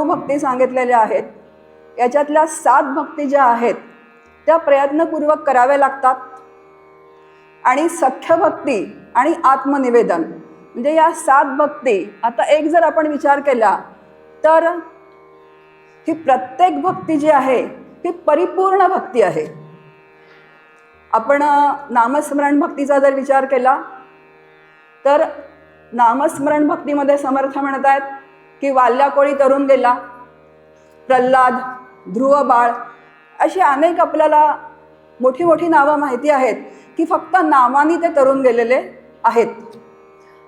9 भक्ती सांगितलेल्या आहेत. याच्यातल्या 7 भक्ती ज्या आहेत त्या प्रयत्नपूर्वक कराव्या लागतात. आणि सख्य भक्ती आणि आत्मनिवेदन म्हणजे या 7 भक्ती. आता एक जर आपण विचार केला तर ही प्रत्येक भक्ती जी आहे ती परिपूर्ण भक्ती आहे. आपण नामस्मरण भक्तीचा जर विचार केला तर नामस्मरण भक्तीमध्ये समर्थ म्हणत आहेत की वाल्याकोळी तरुण गेला, प्रल्हाद, ध्रुव बाळ, अशी अनेक आपल्याला मोठी मोठी नावं माहिती आहेत की फक्त नावानी ते तरुण गेलेले आहेत.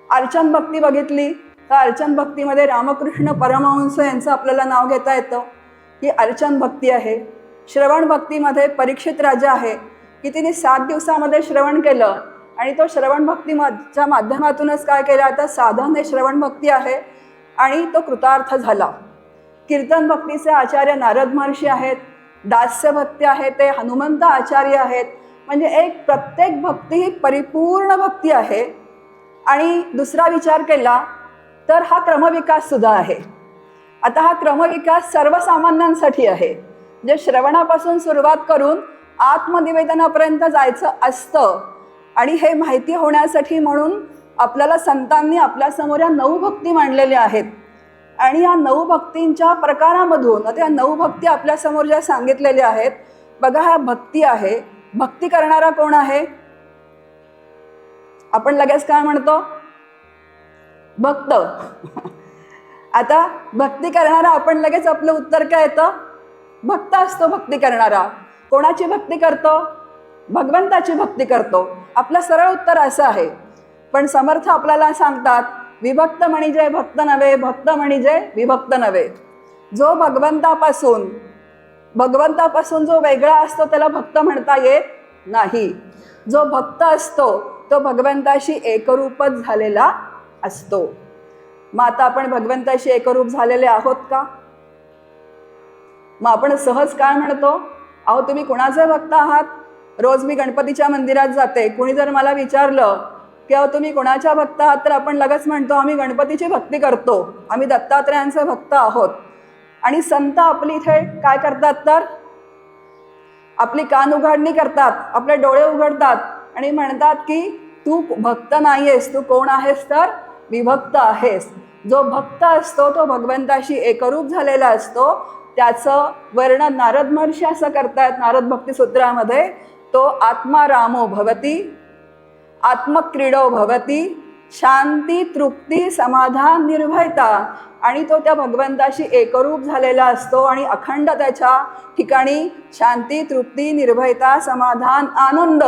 अर्चन भक्ती बघितली तर अर्चन भक्तीमध्ये रामकृष्ण परमहंस यांचं आपल्याला नाव घेता येतं, ही अर्चन भक्ती आहे. श्रवण भक्तीमध्ये परीक्षित राजा आहे की तिने 7 दिवसामध्ये श्रवण केलं आणि तो श्रवण भक्तीच्या माध्यमातूनच काय केलं, आता साधन हे श्रवण भक्ती आहे आणि तो कृतार्थ झाला. कीर्तन भक्तीचे आचार्य नारद महर्षी आहेत. दास्य भक्ती आहे ते हनुमंत आचार्य आहेत. म्हणजे एक प्रत्येक भक्ती ही परिपूर्ण भक्ती आहे. आणि दुसरा विचार केला तर हा क्रमविकास सुद्धा आहे. आता हा क्रमविकास सर्वसामान्यांसाठी आहे. जे श्रवणापासून सुरुवात करून आत्मनिवेदनापर्यंत जायचं असतं आणि हे माहिती होण्यासाठी म्हणून आपल्याला संतांनी आपल्यासमोर या 9 भक्ती मांडलेल्या आहेत. आणि या 9 भक्तींच्या प्रकारामधून आता या 9 भक्ती आपल्यासमोर ज्या सांगितलेल्या आहेत बघा, ह्या भक्ती आहे. भक्ती करणारा कोण आहे? आपण लगेच काय म्हणतो? भक्त. आता भक्ती करणारा आपण लगेच आपलं उत्तर काय येतं? भक्त असतो भक्ती करणारा. कोणाची भक्ती करतो? भगवंताची भक्ती करतो. आपलं सरळ उत्तर असं आहे. पण समर्थ आपल्याला सांगतात विभक्त म्हणजे भक्त नव्हे, भक्त म्हणजे विभक्त नव्हे. जो भगवंतापासून जो वेगळा असतो त्याला भक्त म्हणता येत नाही. जो भक्त असतो तो भगवंताशी एकरूपच झालेला असतो. मग आता आपण भगवंताशी एकरूप झालेले आहोत का? मग आपण सहज काय म्हणतो, अहो तुम्ही कुणाचे भक्त आहात? रोज मी गणपतीच्या मंदिरात जाते, कुणी जर मला विचारलं की अहो तुम्ही कोणाच्या भक्त आहात तर आपण लगेच म्हणतो आम्ही गणपतीची भक्ती करतो, आम्ही दत्तात्रयांचे भक्त आहोत. आणि संत आपली इथे काय करतात तर आपली कान उघडणी करतात, आपले डोळे उघडतात आणि म्हणतात की तू भक्त नाही आहेस, तू कोण आहेस तर विभक्त आहेस. जो भक्त असतो तो भगवंताशी एकरूप झालेला असतो. त्याचं वर्णन नारद महर्षी असं करतायत नारद भक्ती सूत्रामध्ये, तो आत्मा रामो भवती, आत्मक्रीडो भवती, शांती तृप्ती समाधान निर्भयता. आणि तो त्या भगवंताशी एकरूप झालेला असतो आणि अखंड त्याच्या ठिकाणी शांती तृप्ती निर्भयता समाधान आनंद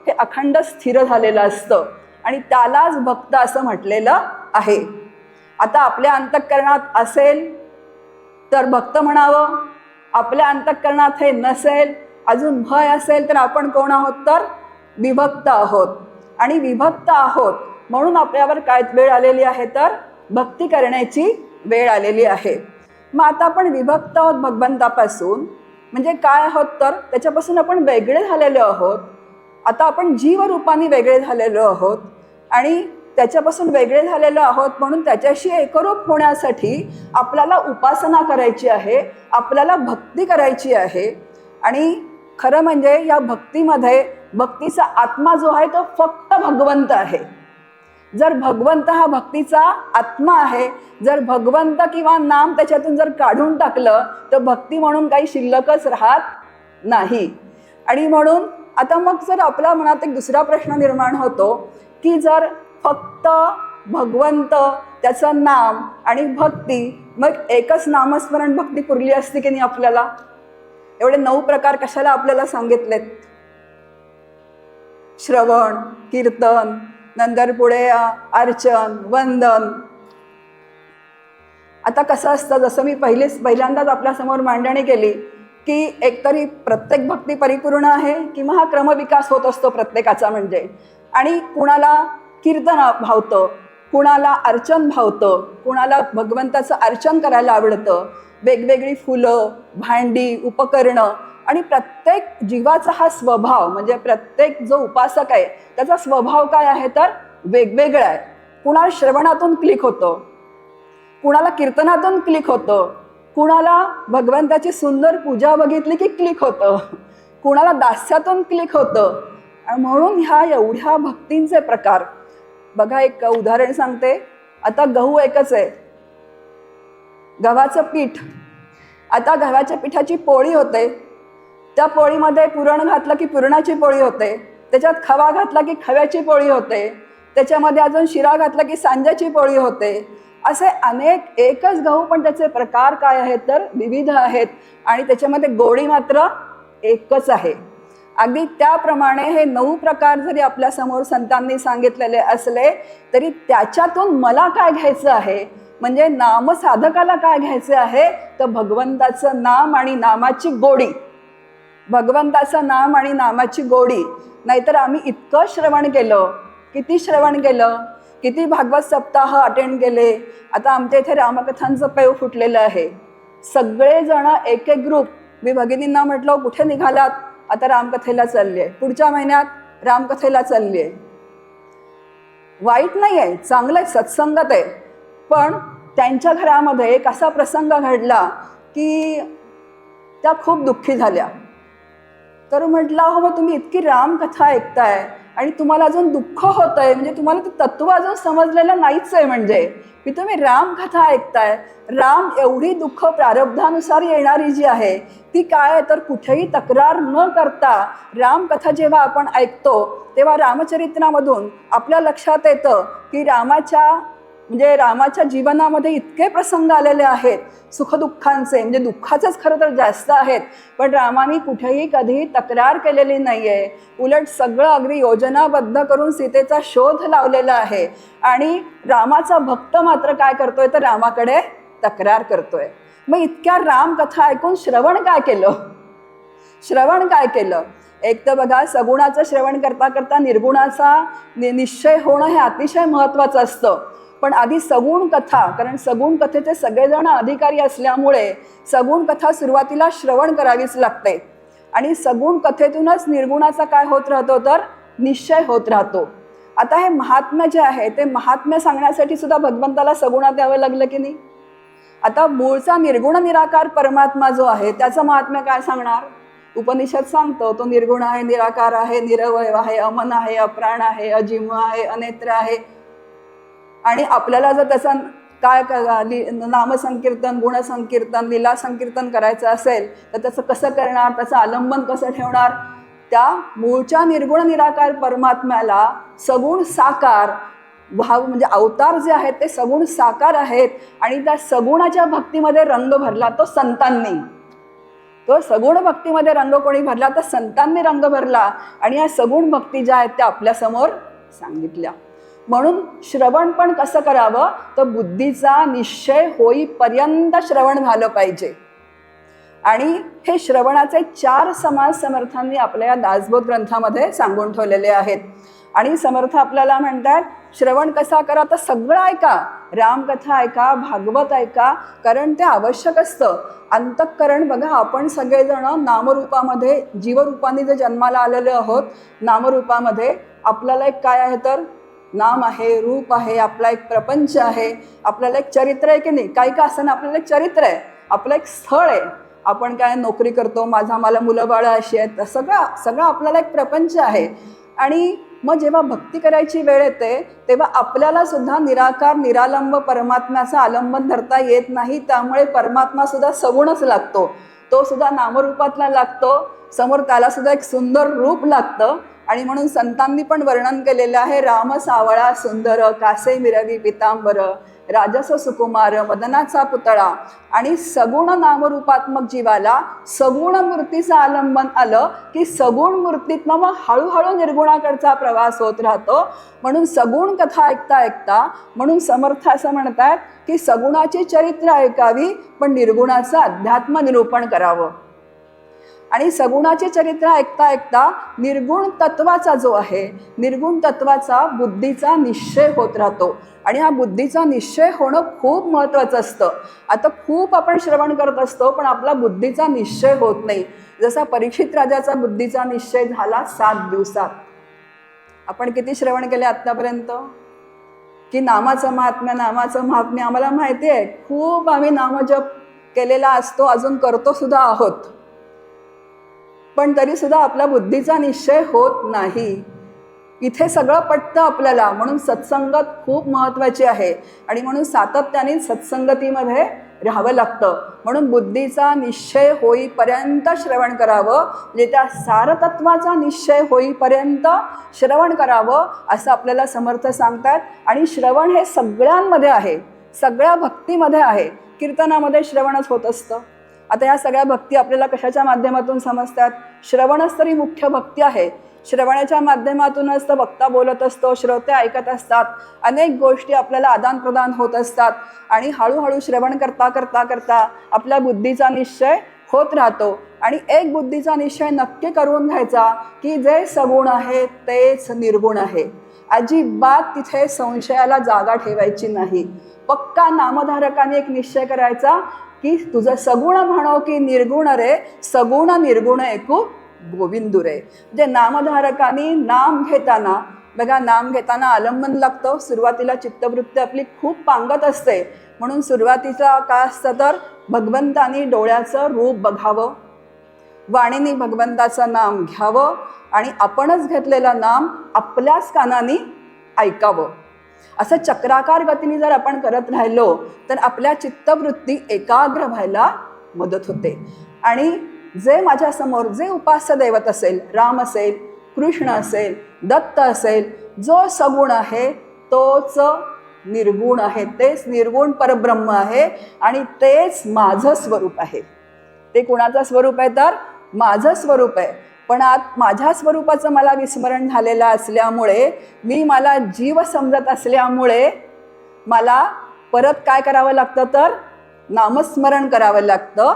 हे अखंड स्थिर झालेलं असतं आणि त्यालाच भक्त असं म्हटलेलं आहे. आता आपल्या अंतःकरणात असेल तर भक्त म्हणावं, आपल्या अंतःकरणात हे नसेल, अजून भय असेल तर आपण कोण आहोत तर विभक्त आहोत. आणि विभक्त आहोत म्हणून आपल्यावर काय वेळ आलेली आहे तर भक्ती करण्याची वेळ आलेली आहे. मग आता आपण विभक्त आहोत भगवंतापासून म्हणजे काय आहोत तर त्याच्यापासून आपण वेगळे झालेलो आहोत. आता आपण जीवरूपाने वेगळे झालेलो आहोत आणि त्याच्यापासून वेगळे झालेलो आहोत म्हणून त्याच्याशी एकरूप होण्यासाठी आपल्याला उपासना करायची आहे, आपल्याला भक्ती करायची आहे. आणि खरं म्हणजे या भक्तीमध्ये भक्तीचा आत्मा जो आहे तो फक्त भगवंत आहे. जर भगवंत हा भक्तीचा आत्मा आहे, जर भगवंत किंवा नाम त्याच्यातून जर काढून टाकलं तर भक्ती म्हणून काही शिल्लकच राहत नाही. आणि म्हणून आता मग जर आपल्या मनात एक दुसरा प्रश्न निर्माण होतो की जर फक्त भगवंत, त्याचं नाम आणि भक्ती, मग एकच नामस्मरण भक्ती पुरली असती की नाही आपल्याला? एवढे 9 प्रकार कशाला आपल्याला सांगितलेत? श्रवण, कीर्तन, नंतर पुढे अर्चन, वंदन. आता कसं असतं, जसं मी पहिल्यांदाच आपल्यासमोर मांडणी केली की एकतरी प्रत्येक भक्ती परिपूर्ण आहे किंवा हा क्रमविकास होत असतो प्रत्येकाचा. म्हणजे आणि कुणाला कीर्तन भावतं, कुणाला अर्चन भावतं, कुणाला भगवंताचं अर्चन करायला आवडतं, वेगवेगळी फुलं, भांडी, उपकरणं. आणि प्रत्येक जीवाचा हा स्वभाव म्हणजे प्रत्येक जो उपासक आहे त्याचा स्वभाव काय आहे तर वेगवेगळा आहे. कुणाला श्रवणातून क्लिक होतं, कुणाला कीर्तनातून क्लिक होतं, कुणाला भगवंताची सुंदर पूजा बघितली की क्लिक होतं, कुणाला दास्यातून क्लिक होतं. आणि म्हणून ह्या एवढ्या भक्तींचे प्रकार बघा. एक उदाहरण सांगते. आता गहू एकच आहे, गव्हाचं पीठ. आता गव्हाच्या पिठाची पोळी होते, त्या पोळीमध्ये पुरण घातलं की पुरणाची पोळी होते, त्याच्यात खवा घातला की खव्याची पोळी होते, त्याच्यामध्ये अजून शिरा घातला की सांज्याची पोळी होते. असे अनेक, एकच गहू पण त्याचे प्रकार काय आहेत तर विविध आहेत, आणि त्याच्यामध्ये गोडी मात्र एकच आहे. अगदी त्याप्रमाणे हे 9 प्रकार जरी आपल्यासमोर संतांनी सांगितलेले असले तरी त्याच्यातून मला काय घ्यायचं आहे, म्हणजे नामसाधकाला काय घ्यायचे आहे, तर भगवंताचं नाम आणि नामाची गोडी. भगवंताचं नाम आणि नामाची गोडी. नाहीतर आम्ही इतकं श्रवण केलं, किती श्रवण केलं, किती भागवत सप्ताह अटेंड केले. आता आमच्या इथे रामकथांचं पेव फुटलेलं आहे. सगळेजण एक एक ग्रुप. मी भगिनींना म्हटलं कुठे निघालात, आता रामकथेला चालली आहे, पुढच्या महिन्यात रामकथेला चालली आहे. वाईट नाही आहे, चांगलं आहे, सत्संगत आहे. पण त्यांच्या घरामध्ये एक असा प्रसंग घडला की त्या खूप दुःखी झाल्या. तर म्हटलं हो मग तुम्ही इतकी रामकथा ऐकताय आणि तुम्हाला अजून दुःख होत आहे, म्हणजे तुम्हाला ते तत्व अजून समजलेलं नाहीच आहे, म्हणजे की तुम्ही रामकथा ऐकताय. राम एवढी दुःख प्रारब्धानुसार येणारी जी आहे ती काय आहे तर कुठेही तक्रार न करता रामकथा जेव्हा आपण ऐकतो तेव्हा रामचरित्रामधून आपल्या लक्षात येतं की रामाच्या जीवनामध्ये इतके प्रसंग आलेले आहेत सुखदुःखांचे, म्हणजे दुःखाचेच खरं तर जास्त आहेत, पण रामाने कुठेही कधी तक्रार केलेली नाही आहे. उलट सगळं अगदी योजनाबद्ध करून सीतेचा शोध लावलेला आहे. आणि रामाचा भक्त मात्र काय करतोय तर रामाकडे तक्रार करतोय. मग इतक्या रामकथा ऐकून श्रवण काय केलं, श्रवण काय केलं. एक तर बघा, सगुणाचं श्रवण करता करता निर्गुणाचा निश्चय होणं हे अतिशय महत्त्वाचं असतं. पण आधी सगुण कथा, कारण सगुण कथेचे सगळेजण अधिकारी असल्यामुळे सगुण कथा सुरुवातीला श्रवण करावीच लागते. आणि सगुण कथेतूनच निर्गुणाचा काय होत राहतो तर निश्चय होत राहतो. आता हे महात्म्य जे आहे ते महात्म्य सांगण्यासाठी सुद्धा भगवंताला सगुणात यावं लागलं की नाही. आता मूळचा निर्गुण निराकार परमात्मा जो आहे त्याचं महात्म्य काय सांगणार. उपनिषद सांगतो तो निर्गुण आहे, निराकार आहे, निरवय आहे, अमन आहे, अप्राण आहे, अजिम आहे, अनेत्र आहे. आणि आपल्याला जर त्याचं काय नामसंकीर्तन, गुणसंकीर्तन, लीला संकीर्तन करायचं असेल तर त्याचं कसं करणार, त्याचं आलंबन कसं ठेवणार. त्या मूळच्या निर्गुण निराकार परमात्म्याला सगुण साकार भाव, म्हणजे अवतार जे आहेत ते सगुण साकार आहेत. आणि त्या सगुणाच्या भक्तीमध्ये रंग भरला तो संतांनी. तो सगुण भक्तीमध्ये रंग कोणी भरला तर संतांनी रंग भरला. आणि या सगुण भक्ती ज्या आहेत त्या आपल्यासमोर सांगितल्या. म्हणून श्रवण पण कसं करावं तर बुद्धीचा निश्चय होईपर्यंत श्रवण झालं पाहिजे. आणि हे श्रवणाचे 4 समाज समर्थांनी आपल्या या दासबोध ग्रंथामध्ये सांगून ठेवलेले आहेत. आणि समर्थ आपल्याला म्हणतात श्रवण कसा करा तर सगळं ऐका, रामकथा ऐका, भागवत ऐका, कारण ते आवश्यक असतं. अंतःकरण बघा, आपण सगळेजण नामरूपामध्ये जीवरूपाने जे जन्माला आलेले आहोत, नामरूपामध्ये आपल्याला एक काय आहे तर नाम आहे, रूप आहे, आपला एक प्रपंच आहे, आपल्याला एक चरित्र आहे की नाही. काही का असं आपल्याला एक चरित्र आहे, आपलं एक स्थळ आहे. आपण काय नोकरी करतो, मला मुलं बाळं अशी आहेत, सगळं आपल्याला एक प्रपंच आहे. आणि मग जेव्हा भक्ती करायची वेळ येते तेव्हा आपल्याला सुद्धा निराकार निरालंब परमात्म्याचं आलंबन धरता येत नाही. त्यामुळे परमात्मा सुद्धा सगुणच लागतो, तो सुद्धा नामरूपातला लागतो. समोर त्याला सुद्धा एक सुंदर रूप लागतं. आणि म्हणून संतांनी पण वर्णन केलेलं आहे, राम सावळा सुंदर, कासे मिरवी पितांबर, राजस सुकुमार, मदनाचा पुतळा. आणि सगुण नामरूपात्मक जीवाला सगुण मूर्तीचं आलंबन आलं की सगुण मूर्तीतनं मग हळूहळू निर्गुणाकडचा प्रवास होत राहतो. म्हणून सगुण कथा ऐकता ऐकता, म्हणून समर्थ असं म्हणतात की सगुणाची चरित्र ऐकावी पण निर्गुणाचं अध्यात्म निरूपण करावं. आणि सगुणाचे चरित्र ऐकता ऐकता निर्गुण तत्वाचा जो आहे, निर्गुण तत्वाचा बुद्धीचा निश्चय होत राहतो. आणि हा बुद्धीचा निश्चय होणं खूप महत्त्वाचं असतं. आता खूप आपण श्रवण करत असतो पण आपला बुद्धीचा निश्चय होत नाही. जसा परीक्षित राजाचा बुद्धीचा निश्चय झाला 7 दिवसात. आपण किती श्रवण केले आत्तापर्यंत की नामाचं महात्म्य आम्हाला माहिती आहे. खूप आम्ही नामजप केलेला असतो, अजून करतो सुद्धा आहोत, पण तरी सुद्धा आपला बुद्धीचा निश्चय होत नाही. इथे सगळं पटतं आपल्याला, म्हणून सत्संगत खूप महत्त्वाची आहे आणि म्हणून सातत्याने सत्संगतीमध्ये राहावं लागतं. म्हणून बुद्धीचा निश्चय होईपर्यंत श्रवण करावं, म्हणजे त्या सारतत्वाचा निश्चय होईपर्यंत श्रवण करावं असं आपल्याला समर्थ सांगतात. आणि श्रवण हे सगळ्यांमध्ये आहे, सगळ्या भक्तीमध्ये आहे. कीर्तनामध्ये श्रवणच होत असतं. आता या सगळ्या भक्ती आपल्याला कशाच्या माध्यमातून समजतात? श्रवणच तरी मुख्य भक्ती आहे. श्रवणाच्या माध्यमातूनच तर वक्ता बोलत असतो, श्रोते ऐकत असतात, अनेक गोष्टी आपल्याला आदानप्रदान होत असतात आणि हळूहळू श्रवण करता करता करता आपल्या बुद्धीचा निश्चय होत राहतो. आणि एक बुद्धीचा निश्चय नक्की करून घ्यायचा की जे सगुण आहे तेच निर्गुण आहे. अजिबात तिथे संशयाला जागा ठेवायची नाही. पक्का नामधारकाने एक निश्चय करायचा की तुझं सगुण म्हणो की निर्गुण रे, सगुण निर्गुण ऐकू गोविंदू रे. म्हणजे नामधारकाने नाम घेताना बघा, नाम घेताना आलंबन लागतं. सुरुवातीला चित्तवृत्ती आपली खूप पांगत असते, म्हणून सुरुवातीचा काय असतं तर भगवंतानी डोळ्याचं रूप बघावं, वाणीने भगवंताचं नाम घ्यावं आणि आपणच घेतलेलं नाम आपल्याच कानाने ऐकावं. असं चक्राकार गतीने जर आपण करत राहिलो तर आपल्या चित्तवृत्ती एकाग्र व्हायला मदत होते. आणि जे माझ्यासमोर जे उपास्य दैवत असेल, राम असेल, कृष्ण असेल, दत्त असेल, जो सगुण आहे तोच निर्गुण आहे, तेच निर्गुण परब्रह्म आहे आणि तेच माझं स्वरूप आहे. ते कुणाचं स्वरूप आहे तर माझं स्वरूप आहे. पण आत माझ्या स्वरूपाचं मला विस्मरण झालेलं असल्यामुळे, मी मला जीव समजत असल्यामुळे मला परत काय करावं लागतं तर नामस्मरण करावं लागतं.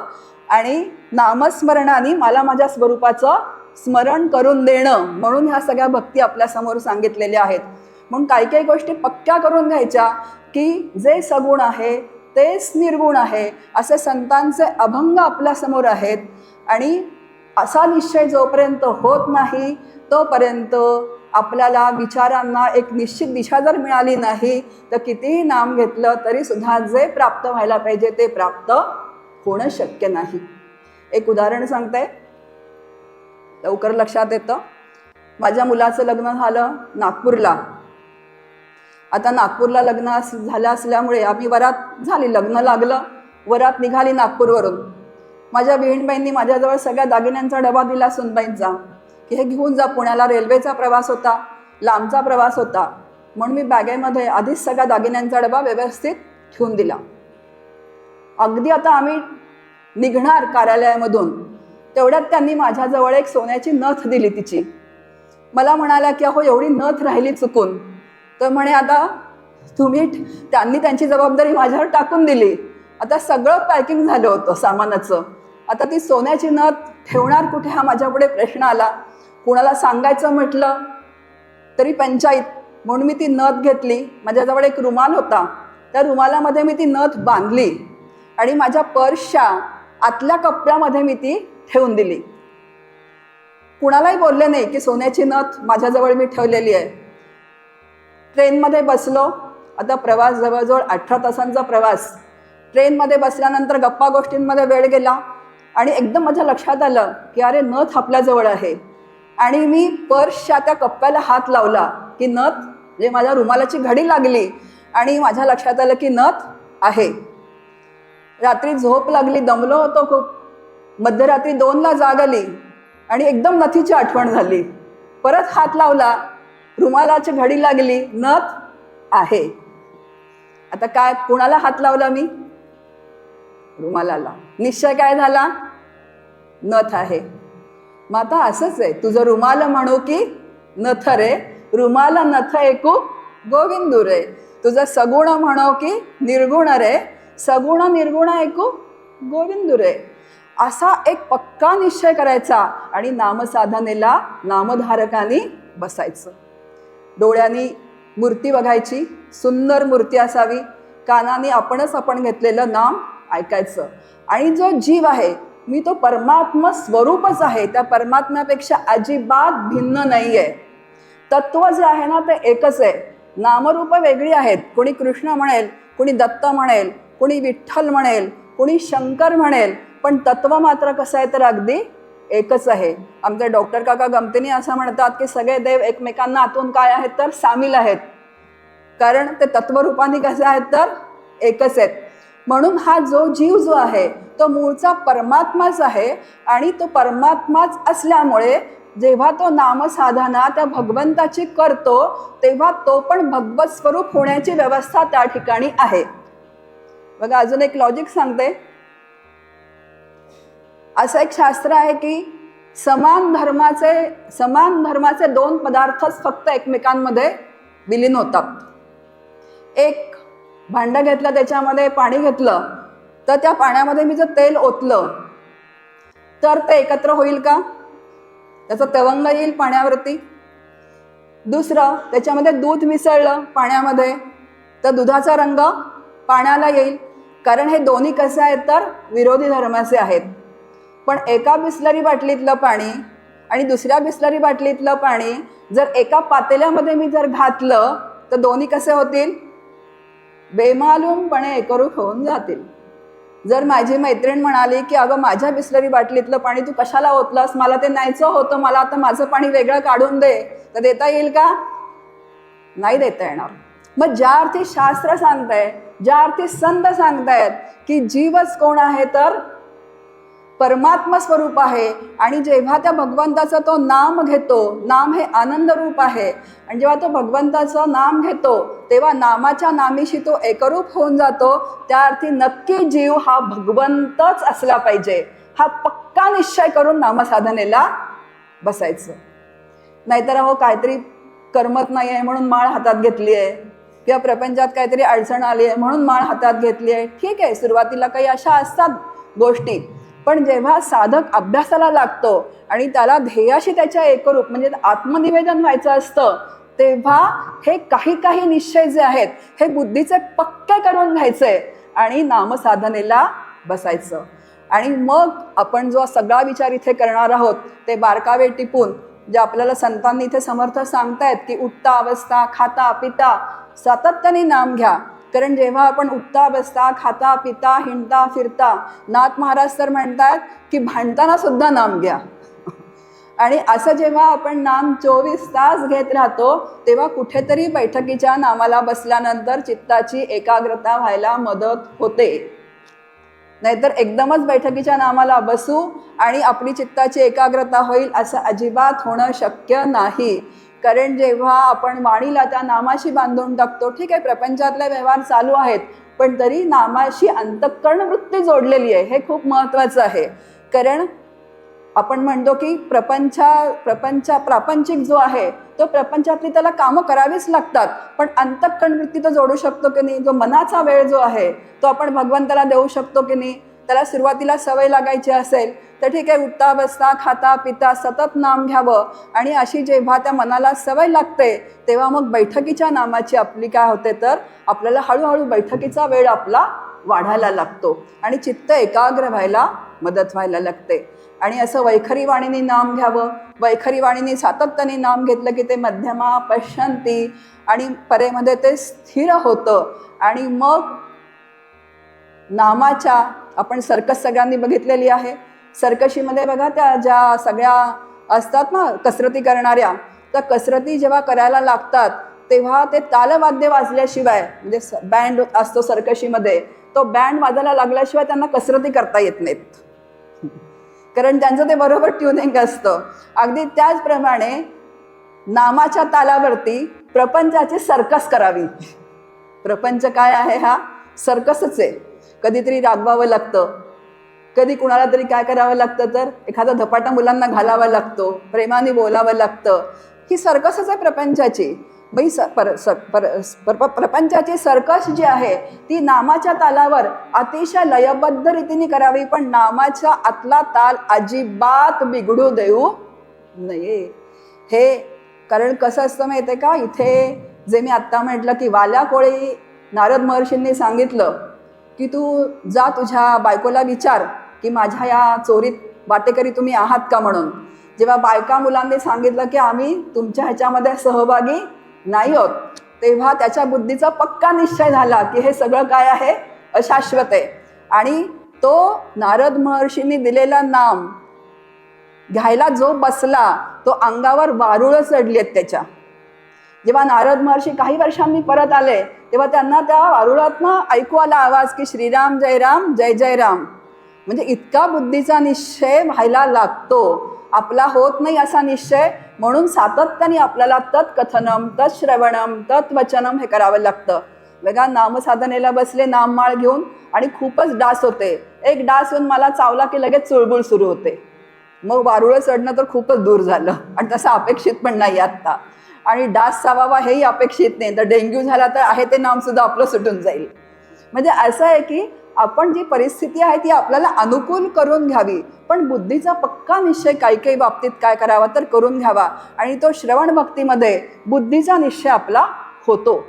आणि नामस्मरणाने मला माझ्या स्वरूपाचं स्मरण करून देणं, म्हणून ह्या सगळ्या भक्ती आपल्यासमोर सांगितलेल्या आहेत. म्हणून काही काही गोष्टी पक्क्या करून घ्यायच्या की जे सगुण आहे तेच निर्गुण आहे, असे संतांचे अभंग आपल्यासमोर आहेत. आणि असा निश्चय जोपर्यंत होत नाही तोपर्यंत आपल्याला विचारांना एक निश्चित दिशा जर मिळाली नाही तर कितीही नाम घेतलं तरी सुद्धा जे प्राप्त व्हायला पाहिजे ते प्राप्त होणं शक्य नाही. एक उदाहरण सांगते, लवकर लक्षात येतं. माझ्या मुलाचं लग्न झालं नागपूरला. आता नागपूरला लग्न झालं असल्यामुळे आम्ही वरात झाली, लग्न लागलं, वरात निघाली नागपूरवरून. माझ्या बहिणबाईंनी माझ्याजवळ सगळ्या दागिन्यांचा डबा दिला सुनबाईंचा की हे घेऊन जा. पुण्याला रेल्वेचा प्रवास होता, लांबचा प्रवास होता, म्हणून मी बॅगेमध्ये आधीच सगळ्या दागिन्यांचा डबा व्यवस्थित ठेवून दिला. अगदी आता आम्ही निघणार कार्यालयामधून तेवढ्यात त्यांनी माझ्याजवळ एक सोन्याची नथ दिली तिची. मला म्हणाल्या की अहो एवढी नथ राहिली चुकून. तर म्हणे आता त्यांनी त्यांची जबाबदारी माझ्यावर टाकून दिली. आता सगळं पॅकिंग झालं होतं सामानाचं. आता ती सोन्याची नथ ठेवणार कुठे हा माझ्यापुढे प्रश्न आला. कुणाला सांगायचं म्हटलं तरी पंचायत, म्हणून मी ती नथ घेतली. माझ्याजवळ एक रुमाल होता, त्या रुमालामध्ये मी ती नथ बांधली आणि माझ्या पर्सच्या आतल्या कप्प्यामध्ये मी ती ठेवून दिली. कुणालाही बोलले नाही की सोन्याची नथ माझ्याजवळ मी ठेवलेली आहे. ट्रेनमध्ये बसलो. आता प्रवास जवळजवळ 18 तासांचा प्रवास. ट्रेनमध्ये बसल्यानंतर गप्पा गोष्टींमध्ये वेळ गेला आणि एकदम माझ्या लक्षात आलं की अरे नथ आपल्याजवळ आहे. आणि मी पर्सच्या त्या कप्प्याला हात लावला की नथ, म्हणजे माझ्या रुमालाची घडी लागली आणि माझ्या लक्षात आलं की नथ आहे. रात्री झोप लागली, दमलो होतो खूप. मध्यरात्री 2ला जाग आली आणि एकदम नथीची आठवण झाली. परत हात लावला, रुमालाची घडी लागली, नथ आहे. आता काय, कुणाला हात लावला मी? रुमालाला. निश्चय काय झाला? नथ आहे. मग आता असंच आहे, तुझं रुमाल म्हणू की नथ रे, रुमाल नथ ऐकू गोविंदू रे. तुझं सगुण म्हणो की निर्गुण रे, सगुण निर्गुण ऐकू गोविंदू रे. असा एक पक्का निश्चय करायचा आणि नामसाधनेला नामधारकाने बसायचं. डोळ्यांनी मूर्ती बघायची, सुंदर मूर्ती असावी. कानाने आपण घेतलेलं नाम ऐकायचं. आणि जो जीव आहे मी तो परमात्मा स्वरूपच आहे, त्या परमात्म्यापेक्षा अजिबात भिन्न नाही आहे. तत्व जे आहे ना ते एकच आहे. नामरूप वेगळी आहेत. कोणी कृष्ण म्हणेल, कोणी दत्त म्हणेल, कोणी विठ्ठल म्हणेल, कुणी शंकर म्हणेल, पण तत्व मात्र कसं आहे तर अगदी एकच आहे. आमचे डॉक्टर काका गमतीने असं म्हणतात की सगळे देव एकमेकांना आतून काय आहेत तर सामील आहेत, कारण ते तत्वरूपाने कसे आहेत तर एकच आहेत. म्हणून हा जो जीव जो आहे तो मूळचा परमात्माच आहे, आणि तो परमात्माच असल्यामुळे जेव्हा तो नामसाधना त्या भगवंताची करतो तेव्हा तो पण भगवत स्वरूप होण्याची व्यवस्था त्या ठिकाणी आहे. बघा, अजून एक लॉजिक सांगते. असं एक शास्त्र आहे की समान धर्माचे दोन पदार्थच फक्त एकमेकांमध्ये विलीन होतात. एक भांडं घेतलं, त्याच्यामध्ये पाणी घेतलं, तर त्या पाण्यामध्ये मी जर तेल ओतलं तर ते एकत्र होईल का? त्याचा तवंग येईल पाण्यावरती. दुसरं, त्याच्यामध्ये दूध मिसळलं पाण्यामध्ये तर दुधाचा रंग पाण्याला येईल, कारण हे दोन्ही कसे आहेत तर विरोधी धर्माचे आहेत. पण एका बिसलरी बाटलीतलं पाणी आणि दुसऱ्या बिसलरी बाटलीतलं पाणी जर एका पातेल्यामध्ये मी जर घातलं तर दोन्ही कसे होतील? बेमालूमपणे एकरूप होऊन जातील. जर माझी मैत्रीण म्हणाली की अगं माझ्या बिसलरी बाटलीतलं पाणी तू कशाला ओतलंस, मला ते न्यायचं होतं, मला आता माझं पाणी वेगळं काढून दे, तर देता येईल का? नाही देता येणार. मग ज्या अर्थी शास्त्र सांगताय, ज्या अर्थी संत सांगतायत की जीवच कोण आहे तर परमात्मा स्वरूप आहे, आणि जेव्हा त्या भगवंताचं तो नाम घेतो, नाम हे आनंद रूप आहे, आणि जेव्हा तो भगवंताचं नाम घेतो तेव्हा नामाच्या नामीशी तो एकरूप होऊन जातो. त्या अर्थी नक्की जीव हा भगवंतच असला पाहिजे, हा पक्का निश्चय करून नामसाधनेला बसायचं. नाहीतर अहो काहीतरी करमत नाही आहे म्हणून माळ हातात घेतली आहे, किंवा प्रपंचात काहीतरी अडचण आली आहे म्हणून माळ हातात घेतली आहे. ठीक आहे, सुरुवातीला काही अशा असतात गोष्टी, पण जेव्हा साधक अभ्यासाला लागतो आणि त्याला ध्येयाशी त्याच्या एकरूप म्हणजे आत्मनिवेदन व्हायचं असतं, तेव्हा हे काही निश्चय जे आहेत हे बुद्धीचे पक्के करून घ्यायचे आणि नामसाधनेला बसायचं. आणि मग आपण जो सगळा विचार इथे करणार आहोत ते बारकावे टिपून, जे आपल्याला संतांनी इथे समर्थ सांगतायत की उठता अवस्था, खाता पिता सातत्याने नाम घ्या. कारण जेव्हा आपण उठता बसता, खाता पिता, हिंडता फिरता, नाथ महाराज तर म्हणतात की भांडताना सुद्धा नाम घ्या. आणि असं जेव्हा आपण नाम 24 तास घेत राहतो तेव्हा कुठेतरी बैठकीच्या नामाला बसल्यानंतर चित्ताची एकाग्रता व्हायला मदत होते. नाहीतर एकदमच बैठकीच्या नामाला बसू आणि आपली चित्ताची एकाग्रता होईल असं अजिबात होणं शक्य नाही. कारण जेव्हा आपण वाणीला त्या नामाशी बांधून टाकतो, ठीक आहे प्रपंचातले व्यवहार चालू आहेत, पण तरी नामाशी अंतःकरण वृत्ती जोडलेली आहे, हे खूप महत्त्वाचं आहे. कारण आपण म्हणतो की प्रापंचिक जो आहे तो प्रपंचातली त्याला कामं करावीच लागतात, पण अंतःकरण वृत्ती तो जोडू शकतो की नाही? जो मनाचा वेळ जो आहे तो आपण भगवंताला देऊ शकतो की नाही? त्याला सुरुवातीला सवय लागायची असेल तर ठीक आहे, उठता बसता खाता पिता सतत नाम घ्यावं. आणि अशी जेव्हा त्या मनाला सवय लागते तेव्हा मग बैठकीच्या नामाची आपली काय होते तर आपल्याला हळूहळू बैठकीचा वेळ आपला वाढायला लागतो आणि चित्त एकाग्र व्हायला मदत व्हायला लागते. आणि असं वैखरी वाणीने नाम घ्यावं. वैखरी वाणीने सातत्याने नाम घेतलं की ते मध्यमा पश्यंती आणि परेमध्ये ते स्थिर होतं. आणि मग नामाच्या आपण सर्कस सगळ्यांनी बघितलेली आहे. सर्कशीमध्ये बघा त्या ज्या सगळ्या असतात ना कसरती करणाऱ्या, त्या कसरती जेव्हा करायला लागतात तेव्हा ते तालवाद्य वाजल्याशिवाय, म्हणजे बँड असतो सर्कशीमध्ये, तो बँड वाजायला लागल्याशिवाय त्यांना कसरती करता येत नाहीत, कारण त्यांचं ते बरोबर ट्युनिंग असतं. अगदी त्याचप्रमाणे नामाच्या तालावरती प्रपंचाची सर्कस करावी. प्रपंच काय आहे? हा सर्कसच आहे. कधीतरी रागवावं लागतं, कधी कुणाला तरी काय करावं लागतं तर एखादा धपाटा मुलांना घालावा लागतो, प्रेमाने बोलावं लागतं. ही सर्कसच आहे प्रपंचाची. प्रपंचाची सर्कस जी आहे ती नामाच्या तालावर अतिशय लयबद्ध रीतीने करावी, पण नामाच्या आतला ताल अजिबात बिघडू देऊ नये. हे कारण कसं असतं माहिती आहे का? इथे जे मी आत्ता म्हटलं की वाल्या कोळी नारद महर्षींनी सांगितलं की तू जा तुझ्या बायकोला विचार की माझ्या या चोरीत वाटेकरी तुम्ही आहात का म्हणून. जेव्हा बायका मुलांनी सांगितलं की आम्ही तुमच्या ह्याच्यामध्ये सहभागी नाही होत, तेव्हा त्याच्या बुद्धीचा पक्का निश्चय झाला की हे सगळं काय आहे? अशाश्वत आहे. आणि तो नारद महर्षींनी दिलेला नाम घ्यायला जो बसला तो अंगावर वारुळं चढली आहेत त्याच्या. जेव्हा नारद महर्षी काही वर्षांनी परत आले तेव्हा त्यांना त्या वारुळातनं ऐकू आला आवाज की श्रीराम जय जय राम. म्हणजे इतका बुद्धीचा निश्चय व्हायला लागतो, आपला होत नाही असा निश्चय. म्हणून सातत्याने आपल्याला तत्कथनम तत्श्रवणम तत्वचनम हे करावं लागतं. बघा, नामसाधनेला बसले नाममाळ घेऊन आणि खूपच डास होते. एक डास येऊन मला चावला की लगेच चुळबुळ सुरू होते. मग वारुळं चढणं तर खूपच दूर झालं आणि तसं अपेक्षित पण नाही आत्ता. आणि डास चावावा हेही अपेक्षित नाही, तर डेंग्यू झाला तर आहे ते नामसुद्धा आपलं सुटून जाईल. म्हणजे असं आहे की आपण जी परिस्थिती आहे ती आपल्याला अनुकूल करून घ्यावी, पण बुद्धीचा पक्का निश्चय काही काही बाबतीत काय करावा तर करून घ्यावा. आणि तो श्रवण भक्तीमध्ये बुद्धीचा निश्चय आपला होतो.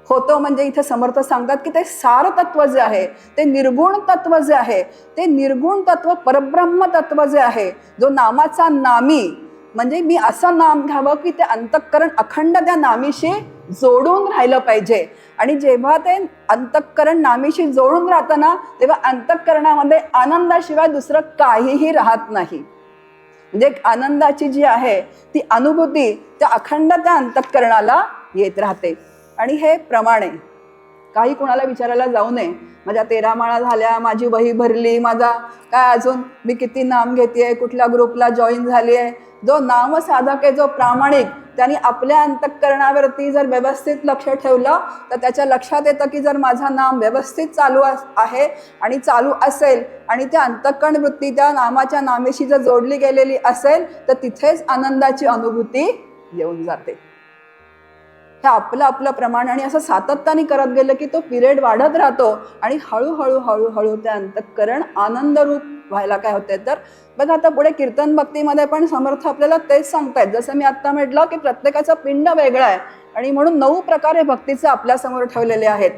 म्हणजे इथे समर्थ सांगतात की ते सार तत्व जे आहे, ते निर्गुण तत्व जे आहे, ते निर्गुण तत्व परब्रह्म तत्व जे आहे, जो नामाचा नामी, म्हणजे मी असं नाम घ्यावं की ते अंतःकरण अखंड त्या नामीशी जोडून राहिलं पाहिजे. आणि जेव्हा ते अंतःकरण नामीशी जोडून राहतं ना, तेव्हा अंतःकरणामध्ये आनंदाशिवाय दुसरं काहीही राहत नाही. म्हणजे आनंदाची जी आहे ती अनुभूती त्या अखंड त्या अंतःकरणाला येत राहते. आणि हे प्रमाण आहे. काही कोणाला विचारायला जाऊ नये, माझ्या 13 माळा झाल्या, माझी वही भरली, माझा काय अजून मी किती नाम घेते, कुठल्या ग्रुपला जॉईन झाली आहे. जो नामसाधक आहे, जो प्रामाणिक, त्यांनी आपल्या अंतःकरणावरती जर व्यवस्थित लक्ष ठेवलं तर त्याच्या लक्षात येतं की जर माझा नाम व्यवस्थित चालू आहे आणि चालू असेल आणि त्या अंतःकरण वृत्ती त्या नामाच्या नामेशी जर जोडली गेलेली असेल तर तिथेच आनंदाची अनुभूती येऊन जाते. हे आपलं आपलं प्रमाण. आणि असं सातत्याने करत गेलं की तो पिरियड वाढत राहतो आणि हळूहळू हळूहळू त्या अंतःकरण आनंदरूप व्हायला काय होते. तर बघा, आता पुढे कीर्तन भक्तीमध्ये पण समर्थ आपल्याला तेच सांगतायत. जसं मी आत्ता म्हटलं की प्रत्येकाचा पिंड वेगळा आहे आणि म्हणून 9 प्रकारे भक्तीचे आपल्यासमोर ठेवलेले आहेत.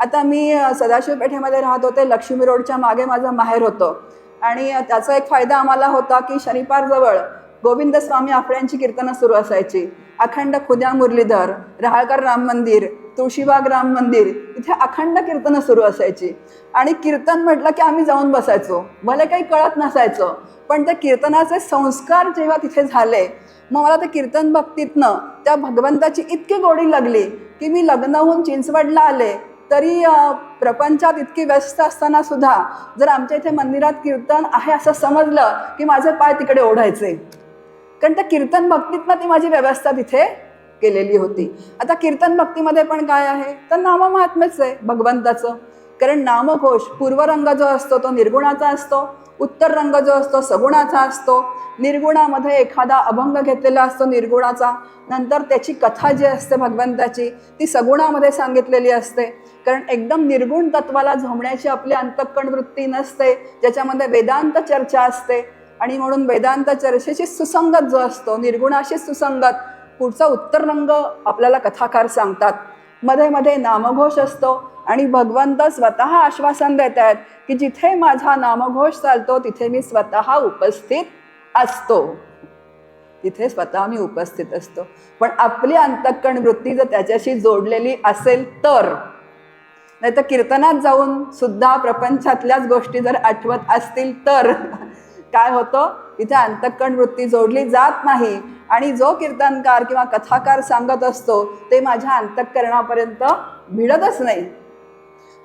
आता मी सदाशिव पेठेमध्ये राहत होते, लक्ष्मी रोडच्या मागे माझं माहेर होतं. आणि त्याचा एक फायदा आम्हाला होता की शनिवारजवळ गोविंद स्वामी आपल्यांची कीर्तनं सुरू असायची. अखंड खुद्या मुरलीधर, रहाळकर राम मंदिर, तुळशीबाग राम मंदिर, इथे अखंड कीर्तनं सुरू असायची. आणि कीर्तन म्हटलं की आम्ही जाऊन बसायचो. भले काही कळत नसायचं, पण त्या कीर्तनाचे संस्कार जेव्हा तिथे झाले, मग मला त्या कीर्तन भक्तीतनं त्या भगवंताची इतकी गोडी लागली की मी लग्न होऊन चिंचवडला आले तरी प्रपंचात इतकी व्यस्त असताना सुद्धा जर आमच्या इथे मंदिरात कीर्तन आहे असं समजलं की माझे पाय तिकडे ओढायचे. कारण त्या कीर्तन भक्तीतनं ती माझी व्यवस्था तिथे केलेली होती. आता कीर्तन भक्तीमध्ये पण काय आहे तर नाममाहात्म्यच आहे भगवंताचं. कारण नामघोष पूर्व रंग जो असतो तो निर्गुणाचा असतो, उत्तर रंग जो असतो सगुणाचा असतो. निर्गुणामध्ये एखादा अभंग घेतलेला असतो निर्गुणाचा, नंतर त्याची कथा जी असते भगवंताची ती सगुणामध्ये सांगितलेली असते. कारण एकदम निर्गुण तत्वाला झोमण्याची आपली अंतःकरण वृत्ती नसते, ज्याच्यामध्ये वेदांत चर्चा असते. आणि म्हणून वेदांत चर्चेची सुसंगत जो असतो, निर्गुणाशी सुसंगत पुढचा उत्तर रंग आपल्याला कथाकार सांगतात. मध्ये मध्ये नामघोष असतो आणि भगवंत स्वतः आश्वासन देत आहेत की जिथे माझा नामघोष चालतो तिथे मी स्वतः उपस्थित असतो. तिथे स्वतः मी उपस्थित असतो. पण आपली अंतःकरण वृत्ती जर त्याच्याशी जोडलेली असेल तर, नाही तर कीर्तनात जाऊन सुद्धा प्रपंचातल्याच गोष्टी जर आठवत असतील तर काय होतं, इथे अंतःकरण वृत्ती जोडली जात नाही. आणि जो कीर्तनकार किंवा कथाकार सांगत असतो ते माझ्या अंतःकरणापर्यंत भिडतच नाही.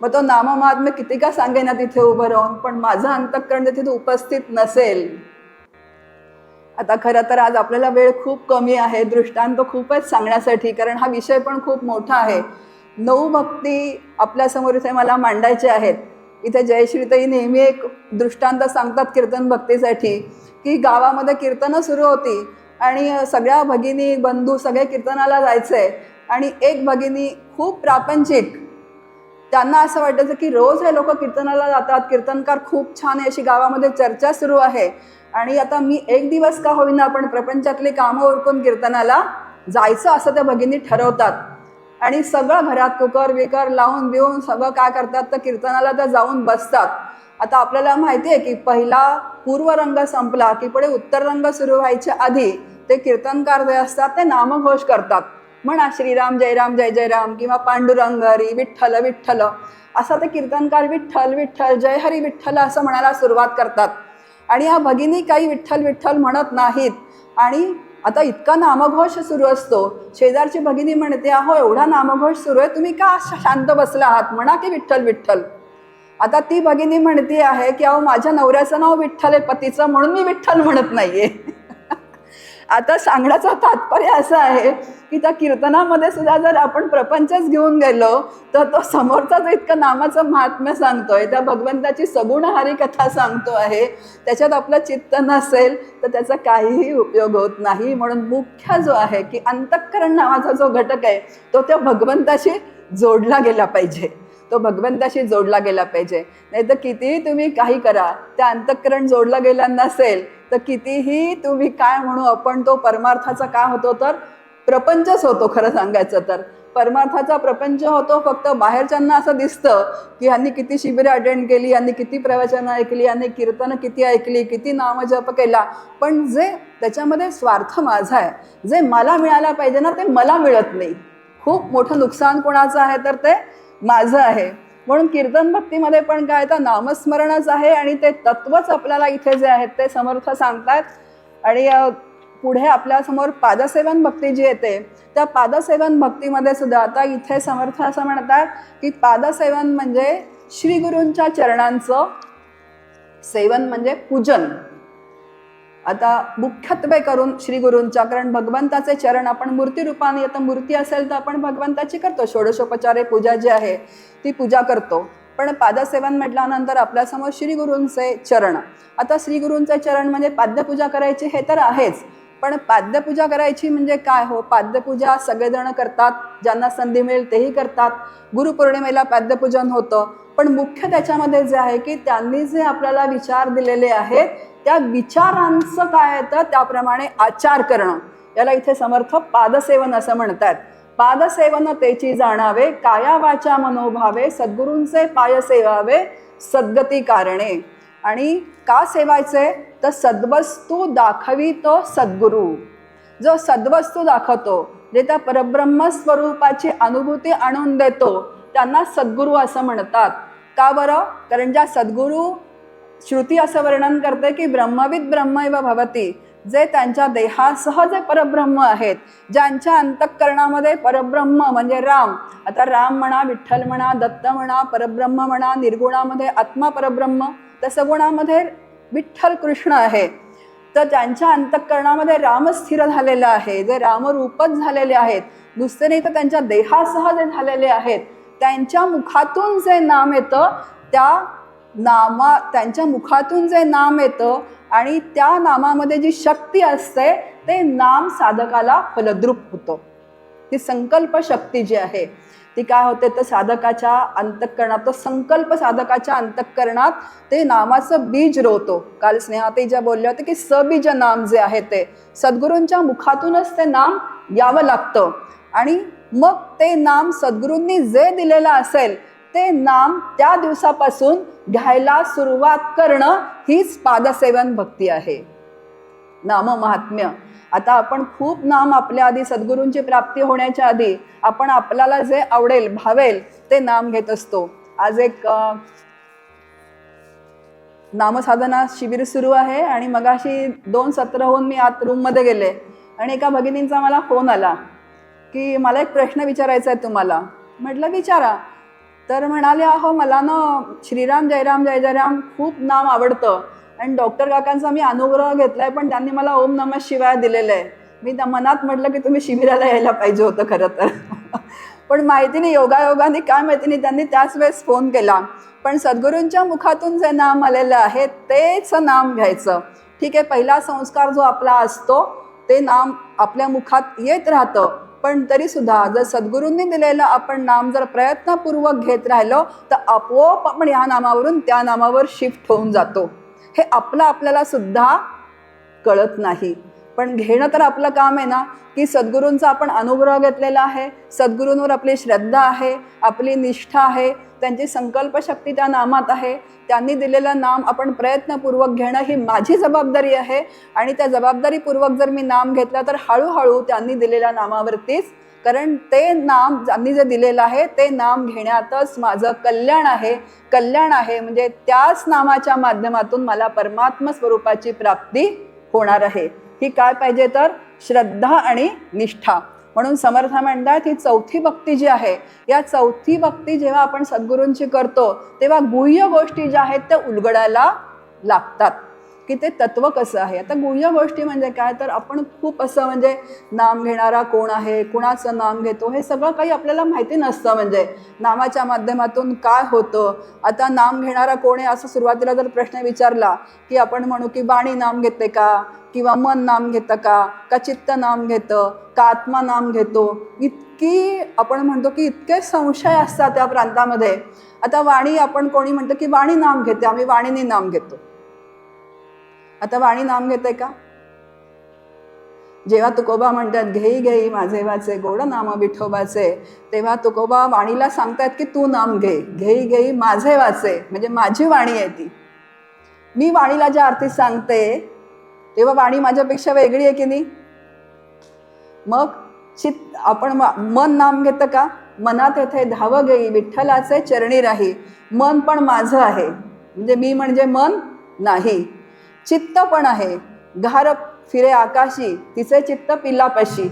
मग तो नाममाहात्म्य किती का सांगे ना तिथे उभं राहून, पण माझं अंतःकरण तिथे उपस्थित नसेल. आता खरं तर आज आपल्याला वेळ खूप कमी आहे, दृष्टांत खूपच सांगण्यासाठी, कारण हा विषय पण खूप मोठा आहे. 9 भक्ती आपल्यासमोर इथे मला मांडायचे आहेत. इथे जयश्रीताई नेहमी एक दृष्टांत सांगतात कीर्तन भक्तीसाठी की गावामध्ये कीर्तनं सुरू होती आणि सगळ्या भगिनी बंधू सगळे कीर्तनाला जायचे आणि एक भगिनी खूप प्रापंचिक, त्यांना असं वाटायचं की रोज हे लोक कीर्तनाला जातात, कीर्तनकार खूप छान आहे, अशी गावामध्ये चर्चा सुरू आहे आणि आता मी एक दिवस का होईना पण प्रपंचातले कामं उरकून कीर्तनाला जायचं असं त्या भगिनी ठरवतात. आणि सगळं घरात कुकर विकर लावून बिवून सगळं काय करतात तर कीर्तनाला त्या जाऊन बसतात. आता आपल्याला माहिती आहे की पहिला पूर्व रंग संपला की पुढे उत्तर रंग सुरू व्हायच्या आधी ते कीर्तनकार जे असतात ते नामघोष करतात. म्हणा श्रीराम जय जय राम किंवा पांडुरंग हरी विठ्ठल विठ्ठल, असा ते कीर्तनकार विठ्ठल विठ्ठल जय हरी विठ्ठल असं म्हणायला सुरुवात करतात. आणि ह्या भगिनी काही विठ्ठल विठ्ठल म्हणत नाहीत. आणि आता इतका नामघोष सुरू असतो, शेजारची भगिनी म्हणते अहो एवढा नामघोष सुरू आहे, तुम्ही का शांत बसला आहात, म्हणा की विठ्ठल विठ्ठल. आता ती भगिनी म्हणती आहे की अहो माझ्या नवऱ्याचं नाव विठ्ठल आहे पतीचं, म्हणून मी विठ्ठल म्हणत नाहीये. आता सांगण्याचं तात्पर्य असं आहे की त्या कीर्तनामध्ये सुद्धा जर आपण प्रपंचच घेऊन गेलो तर तो समोरचा जो इतकं नामाचं महात्म्य सांगतोय, त्या भगवंताची सगुण हरी कथा सांगतो आहे, त्याच्यात आपलं चित्त नसेल तर त्याचा काहीही उपयोग होत नाही. म्हणून मुख्य जो आहे की अंतःकरण नावाचा जो घटक आहे तो त्या भगवंताशी जोडला गेला पाहिजे, तो भगवंताशी जोडला गेला पाहिजे. नाही तर कितीही तुम्ही काही करा, त्या अंतःकरण जोडला गेला नसेल तर कितीही तुम्ही काय म्हणू आपण, तो परमार्थाचा काय होतो तर प्रपंचच होतो. खरं सांगायचं तर परमार्थाचा प्रपंच होतो. फक्त बाहेरच्यांना असं दिसतं की यांनी किती शिबिरं अटेंड केली, यांनी किती प्रवचनं ऐकली, यांनी कीर्तनं किती ऐकली, किती नामजप केला, पण जे त्याच्यामध्ये स्वार्थ माझा आहे, जे मला मिळायला पाहिजे ना ते मला मिळत नाही. खूप मोठं नुकसान कोणाचं आहे तर ते माझं आहे. म्हणून कीर्तन भक्तीमध्ये पण काय तर नामस्मरणच आहे आणि ते तत्वच आपल्याला इथे जे आहेत ते समर्थ सांगतात. आणि पुढे आपल्यासमोर पादसेवन भक्ती जी येते, त्या पादसेवन भक्तीमध्ये सुद्धा आता इथे समर्थ असं म्हणतात की पादसेवन म्हणजे श्री गुरूंच्या चरणांचं सेवन म्हणजे पूजन. आता मुख्यत्वे करून श्री गुरूंच्या, कारण भगवंताचे चरण आपण मूर्ती रूपाने, आता मूर्ती असेल तर आपण भगवंताची करतो, षोडशोपचारे पूजा जी आहे ती पूजा करतो. पण पादसेवन म्हटल्यानंतर आपल्यासमोर श्री गुरूंचे चरण. आता श्री गुरूंचे चरण म्हणजे पाद्यपूजा करायची हे तर आहेच, पण पाद्यपूजा करायची म्हणजे काय हो, पाद्यपूजा सगळेजण करतात, ज्यांना संधी मिळेल तेही करतात. गुरुपौर्णिमेला पाद्यपूजन होतं, पण मुख्य त्याच्यामध्ये जे आहे की त्यांनी जे आपल्याला विचार दिलेले आहेत त्या विचारांचं काय येतं त्याप्रमाणे आचार करणं, याला इथे समर्थ पादसेवन असं म्हणतात. पादसेवन तेची जाणावे, काया वाचा मनोभावे, सद्गुरूंचे पाय सेवावे, सद्गती कारणे. आणि का सेवायचे तर सद्वस्तू दाखवी तो सद्गुरू. जो सद्वस्तू दाखवतो, जे त्या परब्रह्म स्वरूपाची अनुभूती आणून देतो, त्यांना सद्गुरू असं म्हणतात. का बरं? कारण ज्या सद्गुरू, श्रुती असं वर्णन करते की ब्रह्मविद ब्रह्मैव भवती, जे त्यांच्या देहासह जे परब्रह्म आहेत, ज्यांच्या अंतःकरणामध्ये परब्रह्म म्हणजे राम, आता राम म्हणा, विठ्ठल म्हणा, दत्त म्हणा, परब्रह्म म्हणा, निर्गुणामध्ये आत्मा परब्रह्म, तर सगुणामध्ये विठ्ठल कृष्ण आहे, तर त्यांच्या अंतःकरणामध्ये राम स्थिर झालेला आहे, जे रामरूपच झालेले आहेत, नुसते नाही तर त्यांच्या देहासह जे झालेले आहेत, त्यांच्या मुखातून जे नाम येतं त्यांच्या मुखातून जे नाम येतं आणि त्या नामामध्ये जी शक्ती असते ते नाम साधकाला फलद्रूप होतं. ती संकल्प शक्ती जी आहे ती काय होते तर साधकाच्या अंतःकरणात, तो संकल्प साधकाच्या अंतःकरणात ते नामाचं बीज रोवतो. काल स्नेहाताई ज्या बोलल्या होत्या की सबीज नाम जे आहे ते सद्गुरूंच्या मुखातूनच ते नाम यावं लागतं. आणि मग ते नाम सद्गुरूंनी जे दिलेलं असेल ते नाम त्या दिवसापासून घ्यायला सुरुवात करणं हीच पादसेवन भक्ती आहे. नाम महात्म्य. आता आपण खूप नाम आपल्या आधी सद्गुरूंची प्राप्ती होण्याच्या आधी आपण आपल्याला जे आवडेल भावेल ते नाम घेत असतो. आज एक नामसाधना शिबिर सुरू आहे आणि मगाशी 2 सत्र होऊन मी आत रूममध्ये गेले आणि एका भगिनींचा मला फोन आला की मला एक प्रश्न विचारायचा आहे तुम्हाला. म्हटलं विचारा. तर म्हणाले अहो मला ना श्रीराम जय जय राम खूप नाम आवडतं आणि डॉक्टर काकांचा मी अनुग्रह घेतलाय, पण त्यांनी मला ओम नमः शिवाय दिलेलं आहे. मी त्या मनात म्हटलं की तुम्ही शिबिराला यायला पाहिजे होतं खरं तर. पण माहिती नाही, योगायोगाने काय माहिती नाही, त्यांनी त्याच वेळेस फोन केला. पण सद्गुरूंच्या मुखातून जे नाम आलेलं आहे तेच नाम घ्यायचं. ठीक आहे, पहिला संस्कार जो आपला असतो ते नाम आपल्या मुखात येत राहतं, पण तरी सुद्धा जर सद्गुरूंनी दिलेलं आपण नाम जर प्रयत्नपूर्वक घेत राहिलो तर आपोआप आपण या नामावरून त्या नामावर शिफ्ट होऊन जातो. हे आपल्याला सुद्धा कळत नाही. पण घेणं तर आपलं काम आहे ना, की सद्गुरूंचा आपण अनुग्रह घेतलेला आहे, सद्गुरूंवर आपली श्रद्धा आहे, आपली निष्ठा आहे, त्यांची संकल्पशक्ती त्या नामात आहे, त्यांनी दिलेलं नाम आपण प्रयत्नपूर्वक घेणं ही माझी जबाबदारी आहे. आणि त्या जबाबदारीपूर्वक जर मी नाम घेतलं तर हळूहळू त्यांनी दिलेल्या नामावरतीच, कारण ते नाम ज्यांनी जे दिलेलं आहे ते नाम घेण्यातच माझं कल्याण आहे. कल्याण आहे म्हणजे त्याच नामाच्या माध्यमातून मला परमात्म स्वरूपाची प्राप्ती होणार आहे. ही काय पाहिजे तर श्रद्धा आणि निष्ठा. म्हणून समर्थ म्हणतात ही चौथी भक्ती जी आहे, या चौथी भक्ती जेव्हा आपण सद्गुरूंची करतो तेव्हा गुह्य गोष्टी ज्या आहेत त्या उलगडायला लागतात की ते तत्व कसं आहे. आता गुह्य गोष्टी म्हणजे काय तर आपण खूप असं म्हणजे नाम घेणारा कोण आहे, कुणाचं नाम घेतो, हे सगळं काही आपल्याला माहिती नसतं. म्हणजे नामाच्या माध्यमातून काय होतं. आता नाम घेणारा कोण आहे असं सुरुवातीला जर प्रश्न विचारला की आपण म्हणू की वाणी नाम घेते का, किंवा मन नाम घेतं का चित्त नाम घेतं का आत्मा नाम घेतो. इतकी आपण म्हणतो की इतके संशय असतात त्या प्रांतामध्ये. आता वाणी आपण कोणी म्हणतं की वाणी नाम घेते, आम्ही वाणीने नाम घेतो. आता वाणी नाम घेते का. जेव्हा तुकोबा म्हणतात घेई घेई माझे वाचे गोड नाम विठोबाचे, तेव्हा तुकोबा वाणीला सांगतात की तू नाम घे, घेई घेई माझे वाचे, म्हणजे माझी वाणी आहे ती. मी वाणीला ज्या अर्थी सांगते तेव्हा वाणी माझ्यापेक्षा वेगळी आहे की नाही. मग आपण मन नाम घेतं का, मनात येथे धाव घेई विठ्ठलाचे चरणी राही, मन पण माझं आहे म्हणजे मी म्हणजे मन नाही. चित्त पण आहे, घार फिरे आकाशी तिचे चित्त पिलापाशी.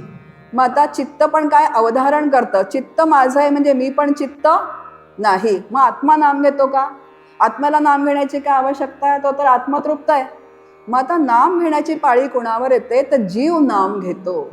मग आता चित्त पण काय अवधारण करतं, चित्त माझं आहे म्हणजे मी पण चित्त नाही. मग आत्मा नाम घेतो का, आत्म्याला नाम घेण्याची काय आवश्यकता आहे, तो तर आत्मतृप्त आहे. मग आता नाम घेण्याची पाळी कोणावर येते तर जीव नाम घेतो.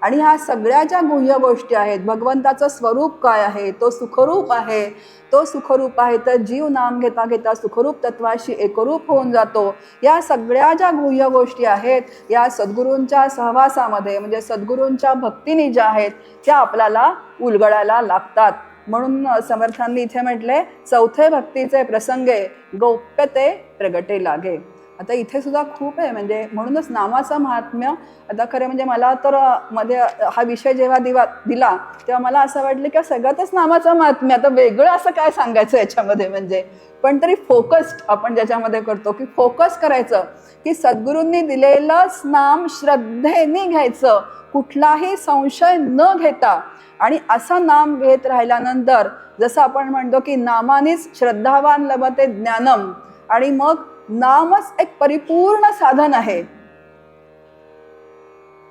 आणि ह्या सगळ्या ज्या गुह्य गोष्टी आहेत, भगवंताचं स्वरूप काय आहे, तो सुखरूप आहे, तो सुखरूप आहे तर जीव नाम घेता घेता सुखरूप तत्वाशी एकरूप होऊन जातो. या सगळ्या ज्या गुह्य गोष्टी आहेत या सद्गुरूंच्या सहवासामध्ये म्हणजे सद्गुरूंच्या भक्तीने ज्या आहेत त्या आपल्याला उलगडायला लागतात. म्हणून समर्थांनी इथे म्हटले चौथे भक्तीचे प्रसंगे गौप्यते प्रगटे लागे. आता इथे सुद्धा खूप आहे म्हणजे म्हणूनच नामाचं महात्म्य. आता खरं म्हणजे मला तर मध्ये हा विषय जेव्हा दिला तेव्हा मला असं वाटलं की सगळ्यातच नामाचं महात्म्य, आता वेगळं असं काय सांगायचं याच्यामध्ये. म्हणजे पण तरी फोकस्ड आपण ज्याच्यामध्ये करतो की फोकस करायचं की सद्गुरूंनी दिलेलंच नाम श्रद्धेने घ्यायचं, कुठलाही संशय न घेता. आणि असं नाम घेत राहिल्यानंतर जसं आपण म्हणतो की नामानेच श्रद्धावान लभते ज्ञानम, आणि मग नामच एक परिपूर्ण साधन आहे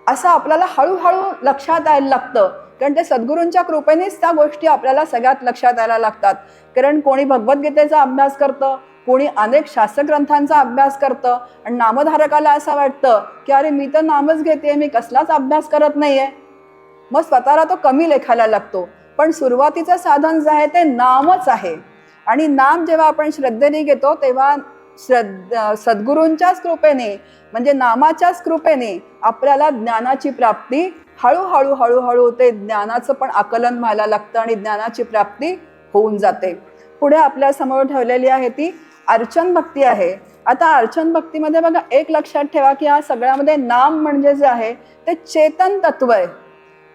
असं आपल्याला हळूहळू लक्षात यायला लागतं. कारण ते सद्गुरूंच्या कृपेनेच त्या गोष्टी आपल्याला सगळ्यात लक्षात यायला लागतात. कारण कोणी भगवद्गीतेचा अभ्यास करतं, कोणी अनेक शास्त्रग्रंथांचा अभ्यास करतं आणि नामधारकाला असं वाटतं की अरे मी तर नामच घेते, मी कसलाच अभ्यास करत नाहीये. मग स्वतःला तो कमी लेखायला लागतो. पण सुरुवातीचं साधन जे आहे ते नामच आहे. आणि नाम जेव्हा आपण श्रद्धेने घेतो तेव्हा सद्गुरूंच्याच कृपेने म्हणजे नामाच्याच कृपेने आपल्याला ज्ञानाची प्राप्ती हळूहळू हळूहळू ते ज्ञानाचं पण आकलन व्हायला लागतं आणि ज्ञानाची प्राप्ती होऊन जाते. पुढे आपल्या समोर ठेवलेली आहे ती अर्चन भक्ती आहे. आता अर्चन भक्तीमध्ये बघा एक लक्षात ठेवा की या सगळ्यामध्ये नाम म्हणजे जे आहे ते चेतन तत्व आहे.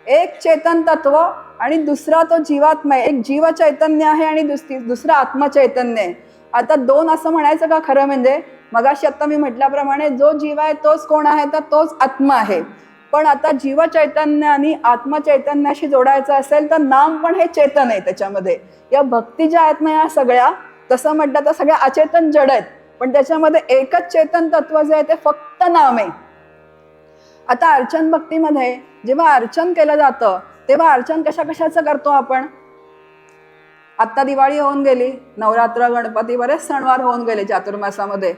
एक चेतन तत्व आणि दुसरा तो जीवात्मा आहे. एक जीव चैतन्य आहे आणि दुसरा आत्मचैतन्य आहे. आता दोन असं म्हणायचं का खरं म्हणजे मगाशी आता मी म्हटल्याप्रमाणे जो जीव आहे तोच कोण आहे तर तोच आत्मा आहे. पण आता जीव चैतन्य आणि आत्मचैतन्याशी जोडायचं असेल तर नाम पण हे चेतन आहे त्याच्यामध्ये. या भक्ती ज्या आहेत ना या सगळ्या तसं म्हटलं तर सगळ्या अचेतन जड आहेत, पण त्याच्यामध्ये एकच चेतन तत्व जे आहे ते फक्त नाम आहे. आता अर्चन भक्तीमध्ये जेव्हा अर्चन केलं जातं तेव्हा अर्चन कशाचं करतो आपण. आत्ता दिवाळी होऊन गेली, नवरात्र गणपती बरेच सणवार होऊन गेले चातुर्मासामध्ये.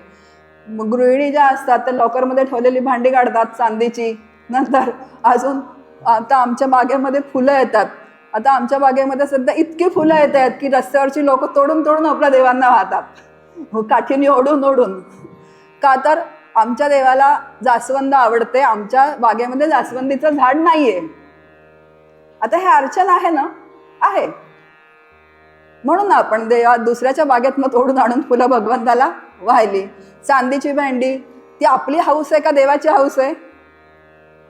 गृहिणी ज्या असतात त्या लॉकरमध्ये ठेवलेली भांडी काढतात चांदीची. नंतर अजून आता आमच्या बागेमध्ये फुलं येतात. आता आमच्या बागेमध्ये सध्या इतकी फुलं येत आहेत की रस्त्यावरची लोक तोडून तोडून आपल्या देवांना वाहतात काठीने ओढून ओढून. का तर आमच्या देवाला जास्वंद आवडते, आमच्या बागेमध्ये जास्वंदीचं झाड नाहीये. आता हे अर्चन आहे ना, आहे म्हणून आपण देवा दुसऱ्याच्या बागेतनं तोडून आणून फुलं भगवंताला वाहिली. चांदीची भांडी ती आपली हौस आहे का देवाची हौस आहे.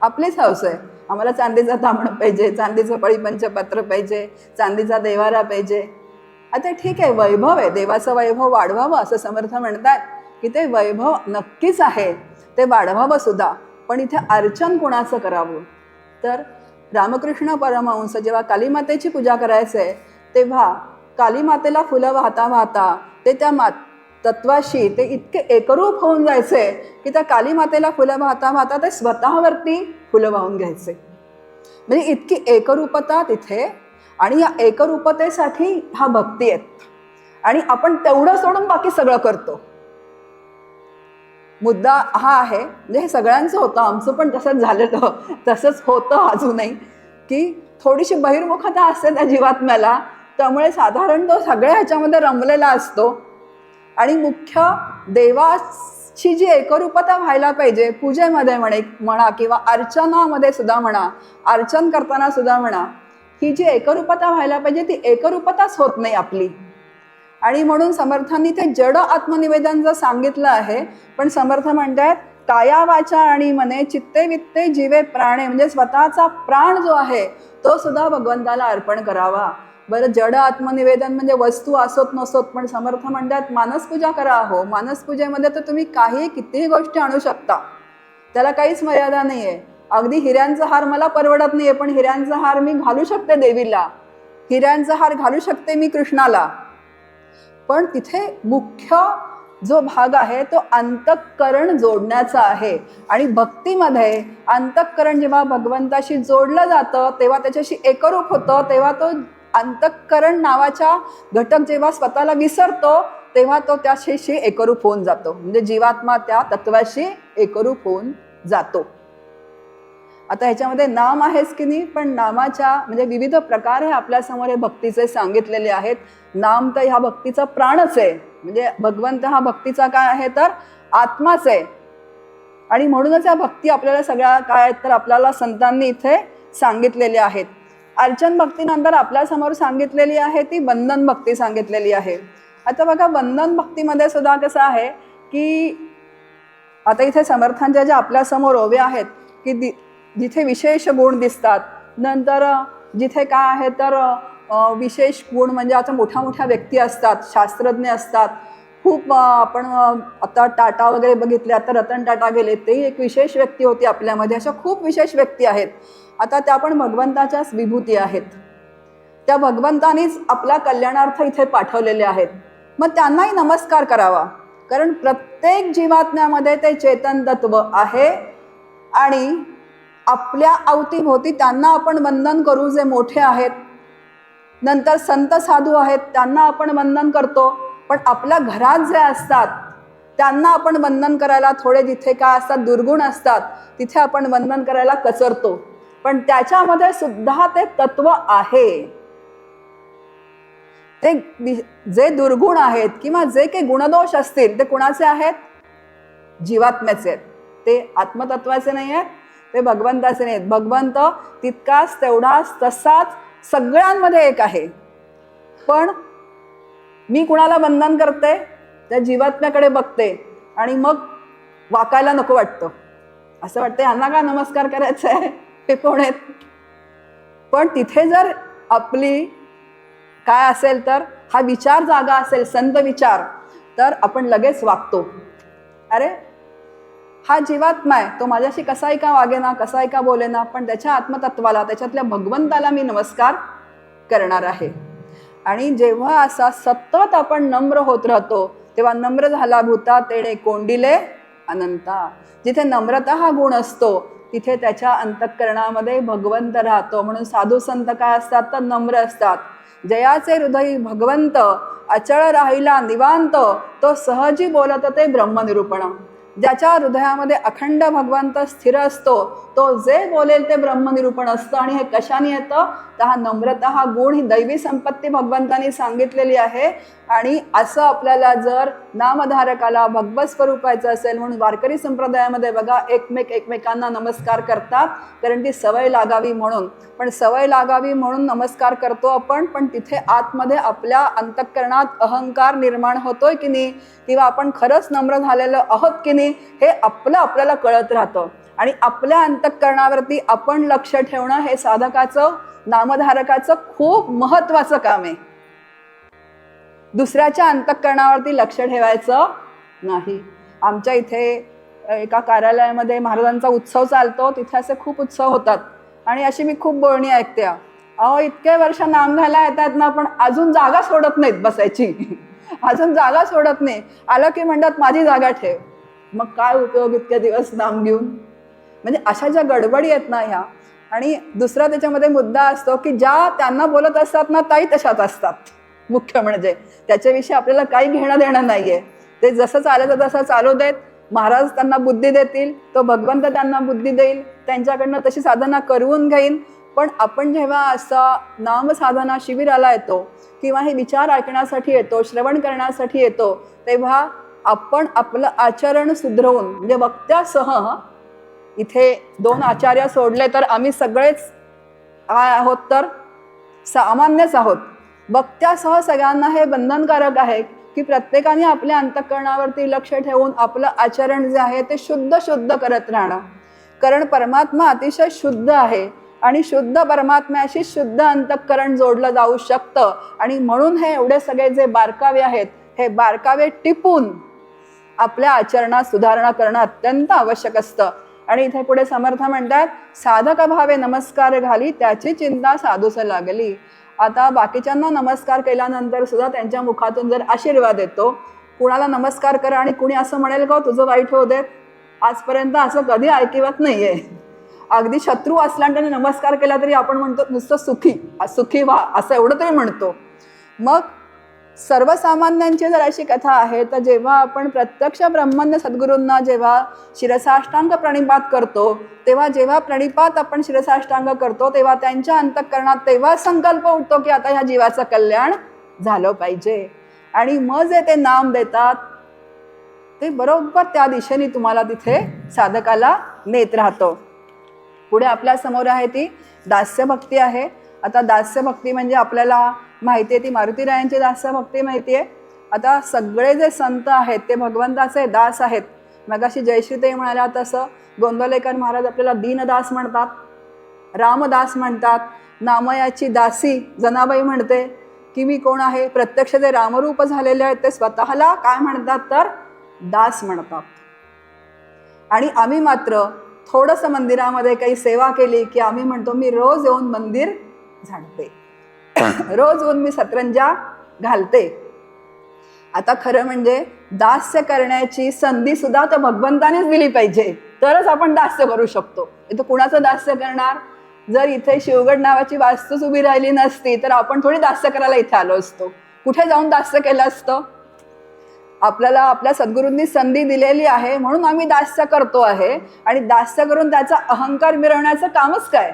आपलीच हौस आहे, आम्हाला चांदीचा तांबण पाहिजे, चांदीचं पळीपंचपात्र पाहिजे, चांदीचा देवारा पाहिजे. आता ठीक आहे, वैभव आहे, देवाचं वैभव वाढवावं असं समर्थ म्हणतात की ते वैभव नक्कीच आहे, ते वाढवावं सुद्धा. पण इथे अर्चन कोणाचं करावं? तर रामकृष्ण परमहंस जेव्हा कालीमातेची पूजा करायचे तेव्हा कालीमातेला फुलं वाहता वाहता ते त्या तत्वाशी ते इतके एकरूप होऊन जायचे की त्या कालीमातेला फुलं वाहता वाहता ते स्वतःवरती फुलं वाहून घ्यायचे. म्हणजे इतकी एकरूपता तिथे, आणि या एकरूपतेसाठी हा भक्ती आहेत. आणि आपण तेवढं सोडून बाकी सगळं करतो. मुद्दा हा आहे, म्हणजे हे सगळ्यांचं होतं, आमचं पण तसंच झालेलं, तसंच होतं अजूनही, की थोडीशी बहिर्मुखता असते त्या जीवात्म्याला, त्यामुळे साधारण तो सगळ्या ह्याच्यामध्ये रमलेला असतो. आणि मुख्य देवाची जी एकरूपता व्हायला पाहिजे, पूजेमध्ये म्हणा किंवा अर्चनामध्ये सुद्धा म्हणा, अर्चन करताना सुद्धा म्हणा, ही जी एकरूपता व्हायला पाहिजे ती एकरूपताच होत नाही आपली. आणि म्हणून समर्थांनी ते जड आत्मनिवेदन जर सांगितलं आहे, पण समर्थ म्हणतात काया वाचा आणि मने चित्ते वित्ते जीवे प्राणे, म्हणजे स्वतःचा प्राण जो आहे तो सुद्धा भगवंताला अर्पण करावा. बरं, जड आत्मनिवेदन म्हणजे वस्तू असोत नसोत, पण समर्थ म्हणतात मानसपूजा करा. हो, मानसपूजेमध्ये तर तुम्ही काही कितीही गोष्टी आणू शकता, त्याला काहीच मर्यादा नाही आहे. अगदी हिऱ्यांचा हार मला परवडत नाही आहे, पण हिऱ्यांचा हार मी घालू शकते देवीला, हिऱ्यांचा हार घालू शकते मी कृष्णाला. पण तिथे मुख्य जो भाग आहे तो अंतःकरण जोडण्याचा आहे. आणि भक्तीमध्ये अंतःकरण जेव्हा भगवंताशी जोडलं जातं तेव्हा त्याच्याशी एकरूप होतं, तेव्हा तो अंतःकरण नावाचा घटक जेव्हा स्वतःला विसरतो तेव्हा तो त्याशी एकरूप होऊन जातो. म्हणजे जीवात्मा त्या तत्वाशी एकरूप होऊन जातो. आता ह्याच्यामध्ये नाम आहेच की नाही, पण नामाच्या म्हणजे विविध प्रकार हे आपल्यासमोर हे भक्तीचे सांगितलेले आहेत. नाम तर ह्या भक्तीचा प्राणच आहे, म्हणजे भगवंत हा भक्तीचा काय आहे तर आत्माच आहे. आणि म्हणूनच या भक्ती आपल्याला सगळ्या काय आहेत तर आपल्याला संतांनी इथे सांगितलेले आहेत. अर्चन भक्तीनंतर आपल्यासमोर सांगितलेली आहे ती बंधन भक्ती सांगितलेली आहे. आता बघा, बंधन भक्तीमध्ये सुद्धा कसं आहे की आता इथे समर्थांच्या ज्या आपल्यासमोर ओव्या आहेत की जिथे विशेष गुण दिसतात, नंतर जिथे काय आहे तर विशेष गुण म्हणजे आता मोठ्या मोठ्या व्यक्ती असतात, शास्त्रज्ञ असतात, खूप आपण आता टाटा वगैरे बघितले, आता रतन टाटा गेले, तेही एक विशेष व्यक्ती होती आपल्यामध्ये. अशा खूप विशेष व्यक्ती आहेत. आता त्या पण भगवंताच्याच विभूती आहेत, त्या भगवंतानीच आपल्या कल्याणार्थ इथे पाठवलेले आहेत. मग त्यांनाही नमस्कार करावा, कारण प्रत्येक जीवात्म्यामध्ये ते चेतन तत्व आहे. आणि आपल्या अवतीभोवती त्यांना आपण वंदन करू जे मोठे आहेत. नंतर संत साधू आहेत त्यांना आपण वंदन करतो, पण आपल्या घरात जे असतात त्यांना आपण वंदन करायला थोडे जिथे काय असतात दुर्गुण असतात तिथे आपण वंदन करायला कचरतो. पण त्याच्यामध्ये सुद्धा ते तत्व आहे. ते जे दुर्गुण आहेत किंवा जे काही गुणदोष असतील ते कुणाचे आहेत? जीवात्म्याचे आहेत. ते आत्मतत्वाचे नाही आहेत, ते भगवंताचे नाहीत. भगवंत तितकाच तेवढाच तसाच सगळ्यांमध्ये एक आहे. पण मी कुणाला वंदन करते? त्या जीवात्म्याकडे बघते आणि मग वाकायला नको वाटतं, असं वाटतं यांना का नमस्कार करायचा आहे, हे कोण आहेत. पण तिथे जर आपली काय असेल तर हा विचार जागा असेल, संत विचार, तर आपण लगेच वागतो. अरे हा जीवात्मा आहे, तो माझ्याशी कसाही का वागेना, कसाही का बोलेना, पण त्याच्या आत्मतत्वाला, त्याच्यातल्या भगवंताला मी नमस्कार करणार आहे. आणि जेव्हा असा सतत आपण नम्र होत राहतो तेव्हा नम्र झाला भूता तेणे कोंडिले अनंता. जिथे नम्रता हा गुण असतो तिथे त्याच्या अंतःकरणामध्ये भगवंत राहतो. म्हणून साधू संत काय असतात तर नम्र असतात. जयाचे हृदय भगवंत अचळ राहिला निवांत, तो सहजी बोलत ते ब्रह्मनिरूपण. ज्याच्या हृदयामध्ये अखंड भगवंत स्थिर असतो तो जे बोलेल ते ब्रह्मनिरूपण असतं. आणि हे कशाने येतं तर हा नम्रता हा गुण, ही दैवी संपत्ती भगवंतांनी सांगितलेली आहे. आणि असं आपल्याला जर नामधारकाला भगवत स्वरूपायचं असेल म्हणून वारकरी संप्रदायामध्ये बघा एकमेकांना नमस्कार करतात, कारण ती सवय लागावी म्हणून. पण सवय लागावी म्हणून नमस्कार करतो आपण, पण तिथे आतमध्ये आपल्या अंतःकरणात अहंकार निर्माण होतोय की नाही, किंवा आपण खरंच नम्र झालेलं आहोत की नाही, हे आपल्याला कळत राहतं. आणि आपल्या अंतःकरणावरती आपण लक्ष ठेवणं हे साधकाचं, नामधारकाचं खूप महत्वाचं काम आहे. दुसऱ्याच्या अंतःकरणावरती लक्ष ठेवायचं नाही. आमच्या इथे एका कार्यालयामध्ये महाराजांचा उत्सव चालतो, तिथे असे खूप उत्सव होतात आणि अशी मी खूप बोलणी ऐकते, अहो इतके वर्ष नाम घ्यायला येतात ना, पण अजून जागा सोडत नाहीत बसायची. अजून जागा सोडत नाही. आलं की म्हणतात माझी जागा ठेव. मग काय उपयोग इतके दिवस नाम घेऊन? म्हणजे अशा ज्या गडबडी आहेत ना ह्या. आणि दुसरा त्याच्यामध्ये मुद्दा असतो की ज्या त्यांना बोलत असतात ना ताई तशाच असतात. मुख्य म्हणजे त्याच्याविषयी आपल्याला काही घेणं देणं नाहीये. ते जसं चालायचं तसं चालू देत. महाराज त्यांना बुद्धी देतील, तो भगवंत त्यांना बुद्धी देईल, त्यांच्याकडनं तशी साधना करून घेईन. पण आपण जेव्हा असं नामसाधना शिबिराला येतो किंवा हे विचार ऐकण्यासाठी येतो, श्रवण करण्यासाठी येतो, तेव्हा आपण आपलं आचरण सुधरवून, म्हणजे वक्त्यासह, इथे 2 आचार्य सोडले तर आम्ही सगळेच काय आहोत तर सामान्यच आहोत. वक्त्यासह सगळ्यांना हे बंधनकारक आहे की प्रत्येकाने आपल्या अंतःकरणावरती लक्ष ठेवून आपलं आचरण जे आहे ते शुद्ध करत राहणं. कारण परमात्मा अतिशय शुद्ध आहे आणि शुद्ध परमात्म्याशी शुद्ध अंतःकरण जोडलं जाऊ शकतं. आणि म्हणून हे एवढे सगळे जे बारकावे आहेत, हे बारकावे टिपून आपल्या आचरणात सुधारणा करणं अत्यंत आवश्यक असतं. आणि इथे पुढे समर्थ म्हणतात, साधक भावे नमस्कार घाली त्याची चिंता साधूस लागली. आता बाकीच्यांना नमस्कार केल्यानंतर सुद्धा त्यांच्या मुखातून जर आशीर्वाद येतो, कुणाला नमस्कार करा आणि कुणी असं म्हणेल का तुझं वाईट होऊ देत, आजपर्यंत असं कधी ऐकिवत नाहीये. अगदी शत्रू असला आणि त्याने नमस्कार केला तरी आपण म्हणतो नुसतं सुखी व्हा असं एवढं तरी म्हणतो. मग सर्वसामान्यांची जर अशी कथा आहे तर जेव्हा आपण प्रत्यक्ष ब्रह्मज्ञ सद्गुरूंना जेव्हा शिरसाष्टांग प्रणिपात करतो, तेव्हा जेव्हा प्रणिपात आपण शिरसाष्टांग करतो तेव्हा त्यांच्या अंतःकरणात तेव्हा संकल्प उठतो की आता ह्या जीवाचं कल्याण झालं पाहिजे. आणि मग जे ते नाम देतात ते बरोबर त्या दिशेने तुम्हाला तिथे साधकाला नेत राहतो. पुढे आपल्या समोर आहे ती दास्यभक्ती आहे. आता दास्यभक्ती म्हणजे आपल्याला माहिती आहे ती मारुतीरायांची दास्यभक्ती माहिती आहे. आता सगळे जे संत आहेत ते भगवंताचे दास आहेत. मगाशी जयश्रीताई म्हणाल्या तसं गोंदवलेकर महाराज आपल्याला दीनदास म्हणतात, रामदास म्हणतात. नामयाची दासी जनाबाई म्हणते की मी कोण आहे. प्रत्यक्ष जे रामरूप झालेले आहेत ते स्वतःला काय म्हणतात तर दास म्हणतात. आणि आम्ही मात्र थोडंसं मंदिरामध्ये काही सेवा केली की आम्ही म्हणतो मी रोज येऊन मंदिर झाडते, रोज येऊन मी सतरंजा घालते. आता खरं म्हणजे दास्य करण्याची संधी सुद्धा तर भगवंतानेच दिली पाहिजे, तरच आपण दास्य करू शकतो. इथं कुणाचं दास्य करणार? जर इथे शिवगड नावाची वास्तूच उभी राहिली नसती तर आपण थोडी दास्य करायला इथे आलो असतो. कुठे जाऊन दास्य केलं असतं? आपल्याला आपल्या सद्गुरूंनी संधी दिलेली आहे म्हणून आम्ही दास्य करतो आहे. आणि दास्य करून त्याचा अहंकार मिरवण्याचं कामच काय?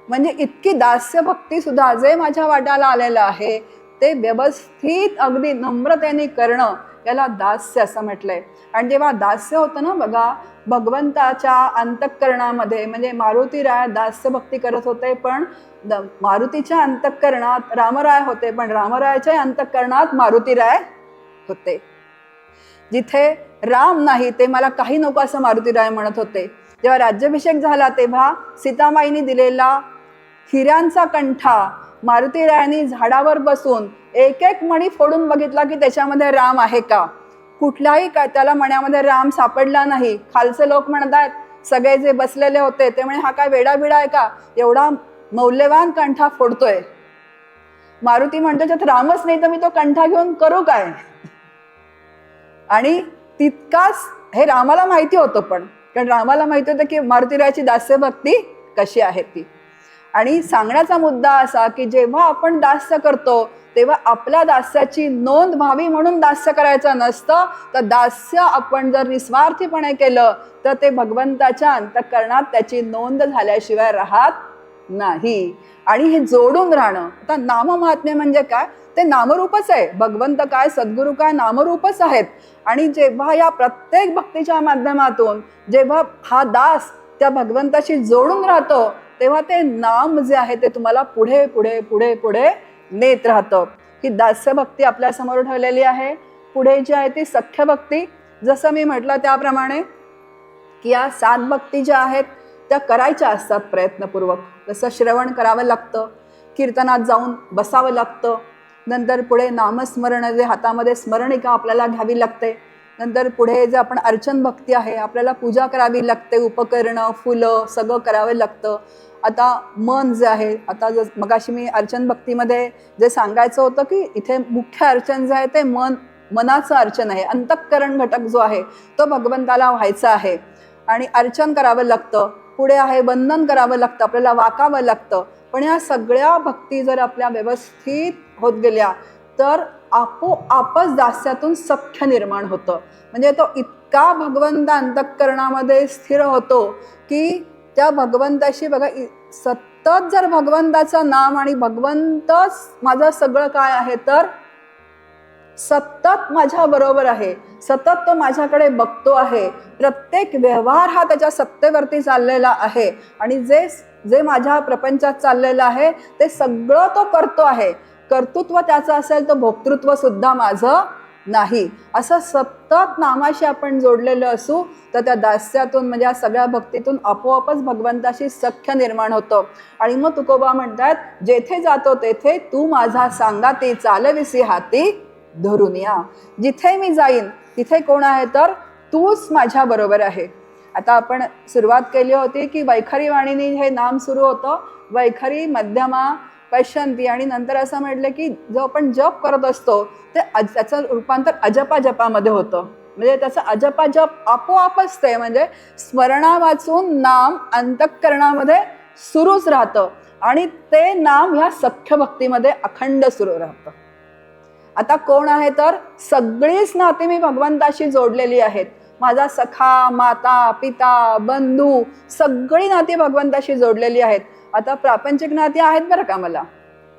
म्हणजे इतकी दास्य भक्ती सुद्धा जे माझ्या वाट्याला आलेलं आहे ते व्यवस्थित अगदी नम्रतेने करणं, याला दास्य असं म्हटलंय. आणि जेव्हा दास्य होतं ना बघा, भगवंताच्या अंतःकरणामध्ये, म्हणजे मारुतीराय दास्य भक्ती करत होते पण मारुतीच्या अंतःकरणात रामराय होते, पण रामरायाच्या अंतःकरणात मारुतीराय होते. जिथे राम नाही ते मला काही नको असं मारुतीराय म्हणत होते. जेव्हा राज्याभिषेक झाला तेव्हा सीतामाईने दिलेला हिऱ्यांचा कंठा मारुतीरायांनी झाडावर बसून एक एक मणी फोडून बघितला की त्याच्यामध्ये राम आहे का. कुठल्याही त्याला मण्यामध्ये राम सापडला नाही. खालचे लोक म्हणतात, सगळे जे बसलेले होते ते म्हणे हा काय वेडाबिडा आहे का, एवढा मौल्यवान कंठा फोडतोय. मारुती म्हणतो त्यात रामच नाही तर मी तो कंठा घेऊन करू काय. आणि तितकाच हे रामाला माहिती होतं, पण कारण रामाला माहिती होतं की मारुतीरायाची दास्य भक्ती कशी आहे ती. आणि सांगण्याचा मुद्दा असा की जेव्हा आपण दास्य करतो तेव्हा आपल्या दास्याची नोंद व्हावी म्हणून दास्य करायचं नसतं, तर दास्य आपण जर निस्वार्थीपणे केलं तर ते भगवंताच्या अंतःकरणात त्याची नोंद झाल्याशिवाय राहत नाही. आणि हे जोडून राहणं. आता नाममाहात्म्य म्हणजे काय? ते नामरूपच आहे. भगवंत काय, सद्गुरू काय, नामरूपच आहेत. आणि जेव्हा या प्रत्येक भक्तीच्या माध्यमातून जेव्हा हा दास त्या भगवंताशी जोडून राहतो तेव्हा ते नाम जे आहे ते तुम्हाला पुढे पुढे पुढे पुढे नेत राहतं. ही दास्य भक्ती आपल्या समोर ठेवलेली आहे. पुढे जी आहे ती सख्य भक्ती. जसं मी म्हटलं त्याप्रमाणे की या 7 भक्ती ज्या आहेत त्या करायच्या असतात प्रयत्नपूर्वक. जसं श्रवण करावं लागतं, कीर्तनात जाऊन बसावं लागतं, नंतर पुढे नामस्मरण जे हातामध्ये स्मरणिका आपल्याला घ्यावी लागते, नंतर पुढे जे आपण अर्चन भक्ती आहे आपल्याला पूजा करावी लागते, उपकरणं फुलं सगळं करावं लागतं. आता मन जे आहे, आता मगाशी मी अर्चन भक्तीमध्ये जे सांगायचं होतं की इथे मुख्य अर्चन जे आहे ते मनाचं अर्चन आहे, अंतःकरण घटक जो आहे तो भगवंताला व्हायचा आहे आणि अर्चन करावं लागतं. पुढे आहे वंदन करावं लागतं, आपल्याला वाकावं लागतं. पण या सगळ्या भक्ती जर आपल्या व्यवस्थित होत गेल्या तर आपोआपच दास्यातून सख्य निर्माण होतं. म्हणजे तो इतका भगवंत अंतःकरणामध्ये स्थिर होतो की त्या भगवंताशी बघा सतत जर भगवंताचं नाम आणि भगवंतच माझं सगळं काय आहे तर सतत माझ्या बरोबर आहे, सतत तो माझ्याकडे बघतो आहे, प्रत्येक व्यवहार हा त्याच्या सत्तेवरती चाललेला आहे आणि जे जे माझ्या प्रपंचात चाललेलं आहे ते सगळं तो करतो आहे. कर्तृत्व त्याचं असेल तर भोक्तृत्व सुद्धा माझं नाही. असं सतत नामाशी आपण जोडलेलं असू तर त्या दास्यातून म्हणजे या सगळ्या भक्तीतून आपोआपच भगवंताशी सख्य निर्माण होतं. आणि मग तुकोबा म्हणतात, जेथे जातो तेथे तू माझा सांगाती, चालविसी हाती धरून या. जिथे मी जाईन तिथे कोण आहे तर तूच माझ्या बरोबर आहे. आता आपण सुरुवात केली होती की वैखरी वाणीने हे नाम सुरू होतं, वैखरी मध्यमा पश्यंती, आणि नंतर असं म्हटलं की जो आपण जप करत असतो ते त्याचं रूपांतर अजपा जपामध्ये होतं. म्हणजे त्याचं अजपा जप आपोआपच ते म्हणजे स्मरणा वाचून नाम अंतःकरणामध्ये सुरूच राहतं आणि ते नाम ह्या सख्य भक्तीमध्ये अखंड सुरू राहतं. आता कोण आहे तर सगळीच नाती मी भगवंताशी जोडलेली आहेत. माझा सखा, माता, पिता, बंधू सगळी नाती भगवंताशी जोडलेली आहेत. आता प्रापंचिक नाती आहेत बरं का मला.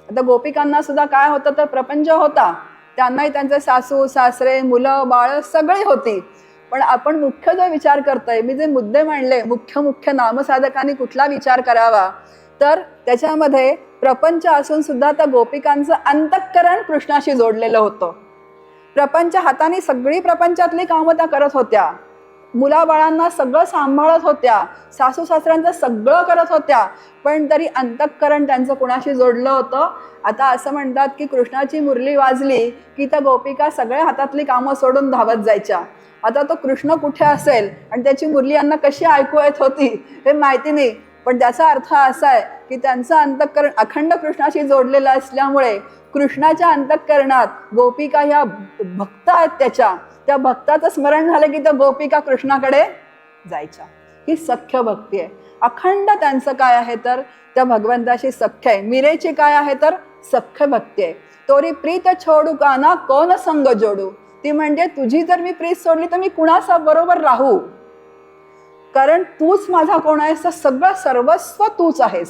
आता गोपिकांना सुद्धा काय होतं तर प्रपंच होता, त्यांनाही त्यांचे सासू सासरे मुलं बाळ सगळी होती. पण आपण मुख्य जो विचार करतोय, मी जे मुद्दे मांडले, मुख्य नामसाधकांनी कुठला विचार करावा तर त्याच्यामध्ये प्रपंच असून सुद्धा त्या गोपिकांचं अंतःकरण कृष्णाशी जोडलेलं होतं. प्रपंच हाताने सगळी प्रपंचातली कामं त्या करत होत्या, मुलाबाळांना सगळं सांभाळत होत्या, सासू सासऱ्यांचं सगळं करत होत्या, पण तरी अंतःकरण त्यांचं कुणाशी जोडलं होतं. आता असं म्हणतात की कृष्णाची मुरली वाजली की त्या गोपिका सगळ्या हातातली कामं सोडून धावत जायच्या. आता तो कृष्ण कुठे असेल आणि त्याची मुरली यांना कशी ऐकू येत होती हे माहिती नाही, पण त्याचा अर्थ असा आहे की त्यांचं अंतःकरण अखंड कृष्णाशी जोडलेलं असल्यामुळे कृष्णाच्या अंतःकरणात गोपिका ह्या भक्त आहेत, त्या भक्ताचं स्मरण झालं की त्या गोपिका कृष्णाकडे जायच्या. ही सख्य भक्ती आहे. अखंड त्यांचं काय आहे तर त्या भगवंताशी सख्य आहे. मीरेची काय आहे तर सख्य भक्ती आहे. तोरी प्रीत छोडू काना कोण संग जोडू. ती म्हणजे तुझी जर मी प्रीत सोडली तर मी कुणाचा बरोबर राहू, कारण तूच माझा कोण आहेस तर सगळं सर्वस्व तूच आहेस.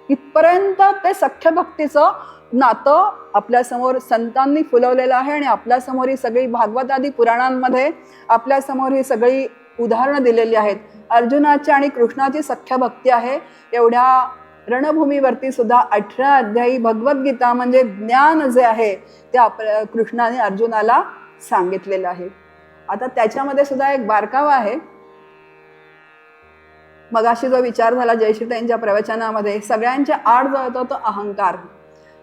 इथपर्यंत ते सख्य भक्तीचं नातं आपल्यासमोर संतांनी फुलवलेलं आहे आणि आपल्यासमोर ही सगळी भागवत आदी पुराणांमध्ये आपल्यासमोर ही सगळी उदाहरणं दिलेली आहेत. अर्जुनाची आणि कृष्णाची सख्य भक्ती आहे. एवढ्या रणभूमीवरती सुद्धा 18 अध्यायी भगवद्गीता म्हणजे ज्ञान जे आहे ते आपल्या कृष्णाने अर्जुनाला सांगितलेलं आहे. आता त्याच्यामध्ये सुद्धा एक बारकावा आहे. मगाशी जो विचार झाला जयश्रीताईंच्या प्रवचनामध्ये, सगळ्यांच्या आड जो येतो तो अहंकार.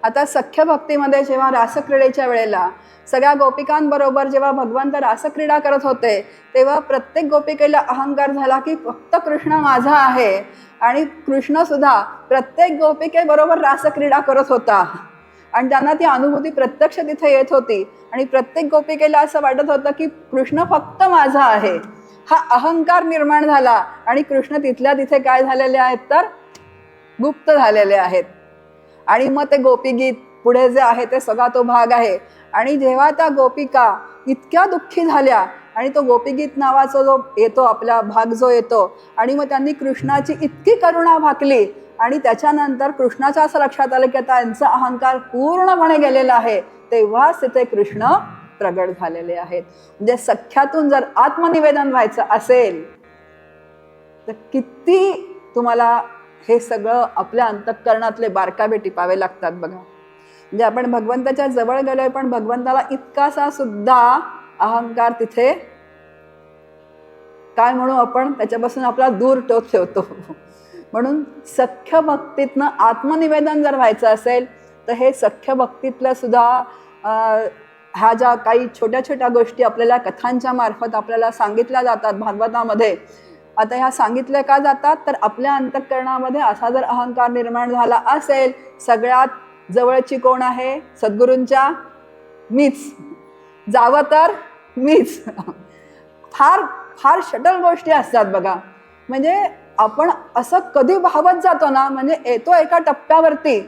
आता सख्य भक्तीमध्ये जेव्हा रासक्रीडेच्या वेळेला सगळ्या गोपिकांबरोबर जेव्हा भगवंत रासक्रीडा करत होते तेव्हा प्रत्येक गोपिकेला अहंकार झाला की फक्त कृष्ण माझा आहे, आणि कृष्ण सुद्धा प्रत्येक गोपिकेबरोबर रासक्रीडा करत होता आणि त्यांना ती अनुभूती प्रत्यक्ष तिथे येत होती आणि प्रत्येक गोपिकेला असं वाटत होतं की कृष्ण फक्त माझा आहे. हा अहंकार निर्माण झाला आणि कृष्ण तिथल्या तिथे काय झालेले आहेत तर गुप्त झालेले आहेत. आणि मग ते गोपीगीत पुढे जे आहे ते सगळा तो भाग आहे. आणि जेव्हा त्या गोपिका इतक्या दुःखी झाल्या आणि तो गोपीगीत नावाचा जो येतो आपला भाग जो येतो आणि मग त्यांनी कृष्णाची इतकी करुणा भाकली आणि त्याच्यानंतर कृष्णाच्या असं लक्षात आलं की त्यांचा अहंकार पूर्णपणे गेलेला आहे, तेव्हाच तिथे कृष्ण प्रगट झालेले आहेत. म्हणजे सख्यातून जर आत्मनिवेदन व्हायचं असेल तर किती तुम्हाला हे सगळं आपल्या अंतःकरणातले बारकावे टिपावे लागतात बघा. म्हणजे आपण भगवंताच्या जवळ गेलोय पण भगवंताला इतकासा सुद्धा अहंकार तिथे काय म्हणू आपण, त्याच्यापासून आपला दूर ठेवतो. म्हणून सख्य भक्तीतनं आत्मनिवेदन जर व्हायचं असेल तर हे सख्य भक्तीतल्या सुद्धा ह्या ज्या काही छोट्या छोट्या गोष्टी आपल्याला कथांच्या मार्फत आपल्याला सांगितल्या जातात भागवतामध्ये. आता ह्या सांगितल्या का जातात, तर आपल्या अंतःकरणामध्ये असा जर अहंकार निर्माण झाला असेल, सगळ्यात जवळची कोण आहे, सद्गुरूंच्या मीच, जावं तर मीच. फार फार शटल गोष्टी असतात बघा. म्हणजे आपण असं कधी भावत जातो ना, म्हणजे येतो एका टप्प्यावरती,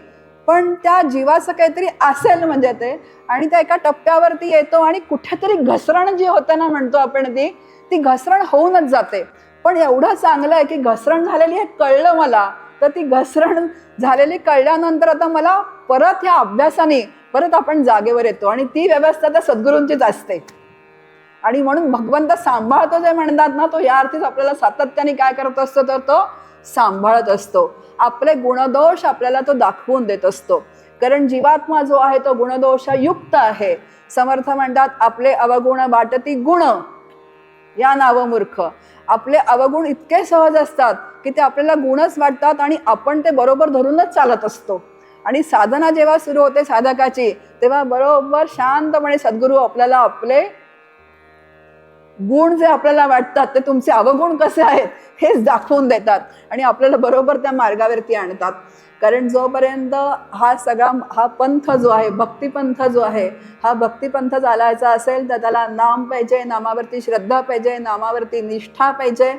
पण त्या जीवाचं काहीतरी असेल म्हणजे ते, आणि त्या एका टप्प्यावरती येतो आणि कुठेतरी घसरण जी होते ना म्हणतो आपण, ती घसरण होऊनच जाते. पण एवढं चांगलं आहे की घसरण झालेली हे कळलं मला, तर ती घसरण झालेली कळल्यानंतर आता मला परत ह्या अभ्यासाने परत आपण जागेवर येतो, आणि ती व्यवस्था तर सद्गुरूंचीच असते. आणि म्हणून भगवंत सांभाळतो जे म्हणतात ना, तो या अर्थीच आपल्याला सातत्याने काय करत असतो, तर तो सांभाळत असतो. आपले गुणदोष आपल्याला तो दाखवून देत असतो. कारण जीवात्मा जो आहे तो गुणदोषयुक्त आहे. समर्थ म्हणतात, आपले अवगुण वाटती गुण या नाव मूर्ख. आपले अवगुण इतके सहज असतात की ते आपल्याला गुणच वाटतात आणि आपण ते बरोबर धरूनच चालत असतो. आणि साधना जेव्हा सुरू होते साधकाची, तेव्हा बरोबर शांतपणे सद्गुरू आपल्याला आपले गुण जे आपल्याला वाटतात ते तुमचे अवगुण कसे आहेत हेच दाखवून देतात आणि आपल्याला बरोबर त्या मार्गावरती आणतात. कारण जोपर्यंत हा पंथ जो आहे, भक्तिपंथ जो आहे, हा भक्तिपंथ चालायचा असेल तर त्याला नाम पाहिजे, नामावरती श्रद्धा पाहिजे, नामावरती निष्ठा पाहिजे.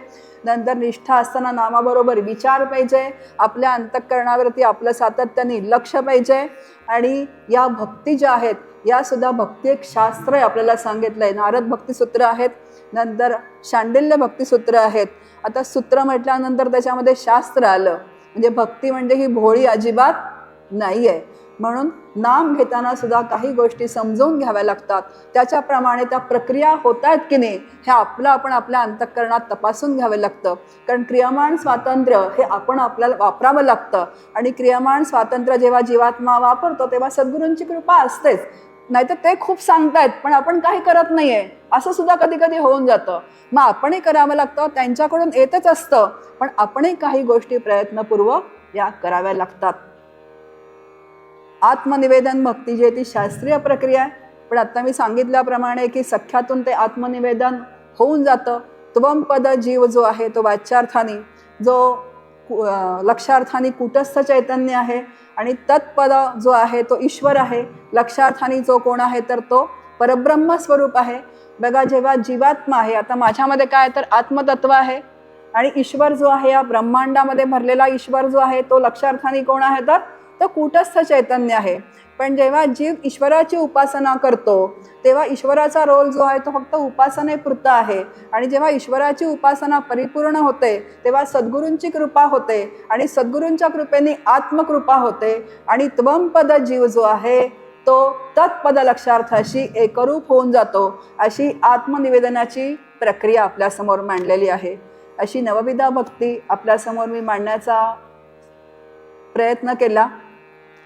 नंतर निष्ठा असताना नामाबरोबर विचार पाहिजे, आपल्या अंतःकरणावरती आपलं सातत्याने लक्ष पाहिजे. आणि या भक्ती ज्या आहेत या सुद्धा भक्ती एक शास्त्र आहे, आपल्याला सांगितलं आहे. नारद भक्तिसूत्र आहेत, नंतर शांडिल्य भक्तिसूत्र आहेत. आता सूत्र म्हटल्यानंतर त्याच्यामध्ये शास्त्र आलं, म्हणजे भक्ती म्हणजे ही भोळी अजिबात नाही आहे. म्हणून नाम घेताना सुद्धा काही गोष्टी समजून घ्याव्या लागतात. त्याच्याप्रमाणे त्या प्रक्रिया होत आहेत की नाही हे आपण आपल्या अंतःकरणात तपासून घ्यावं लागतं. कारण क्रियमाण स्वातंत्र्य हे आपण आपल्याला वापरावं लागतं. आणि क्रियमाण स्वातंत्र्य जेव्हा जीवात्मा वापरतो तेव्हा सद्गुरूंची कृपा असतेच. नाहीतर ते खूप सांगतायत पण आपण काही करत नाहीये असं सुद्धा कधी कधी होऊन जातं. मग आपणही करावं लागतं, त्यांच्याकडून येतच असतं, पण आपणही काही गोष्टी प्रयत्नपूर्वक या कराव्या लागतात. आत्मनिवेदन भक्ती जी आहे ती शास्त्रीय प्रक्रिया आहे, पण आता मी सांगितल्याप्रमाणे की सख्यातून ते आत्मनिवेदन होऊन जातं. त्वमपद जीव जो आहे तो वाच्यार्थाने, जो लक्षार्थाने कूटस्थ चैतन्य आहे, आणि तत्पद जो आहे तो ईश्वर आहे. लक्षार्थाने जो कोण आहे तर तो परब्रह्म स्वरूप आहे. बघा, जेव्हा जीवात्मा आहे, आता माझ्यामध्ये काय तर आत्मतत्व आहे, आणि ईश्वर जो आहे या ब्रह्मांडामध्ये भरलेला ईश्वर जो आहे तो लक्षार्थाने कोण आहे तर तो कूटस्थ चैतन्य आहे. पण जेव्हा जीव ईश्वराची उपासना करतो तेव्हा ईश्वराचा रोल जो आहे तो फक्त उपासनेपुरता आहे. आणि जेव्हा ईश्वराची उपासना परिपूर्ण होते तेव्हा सद्गुरूंची कृपा होते, आणि सद्गुरूंच्या कृपेने आत्मकृपा होते, आणि त्वमपद जीव जो आहे तो तत्पद लक्षार्थाशी एकरूप होऊन जातो. अशी आत्मनिवेदनाची प्रक्रिया आपल्यासमोर मांडलेली आहे. अशी नवविधा भक्ती आपल्यासमोर मी मांडण्याचा प्रयत्न केला.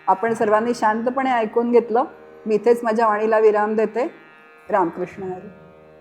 आपण सर्वांनी शांतपणे ऐकून घेतलं. मी इथेच माझ्या वाणीला विराम देते. रामकृष्ण हरी.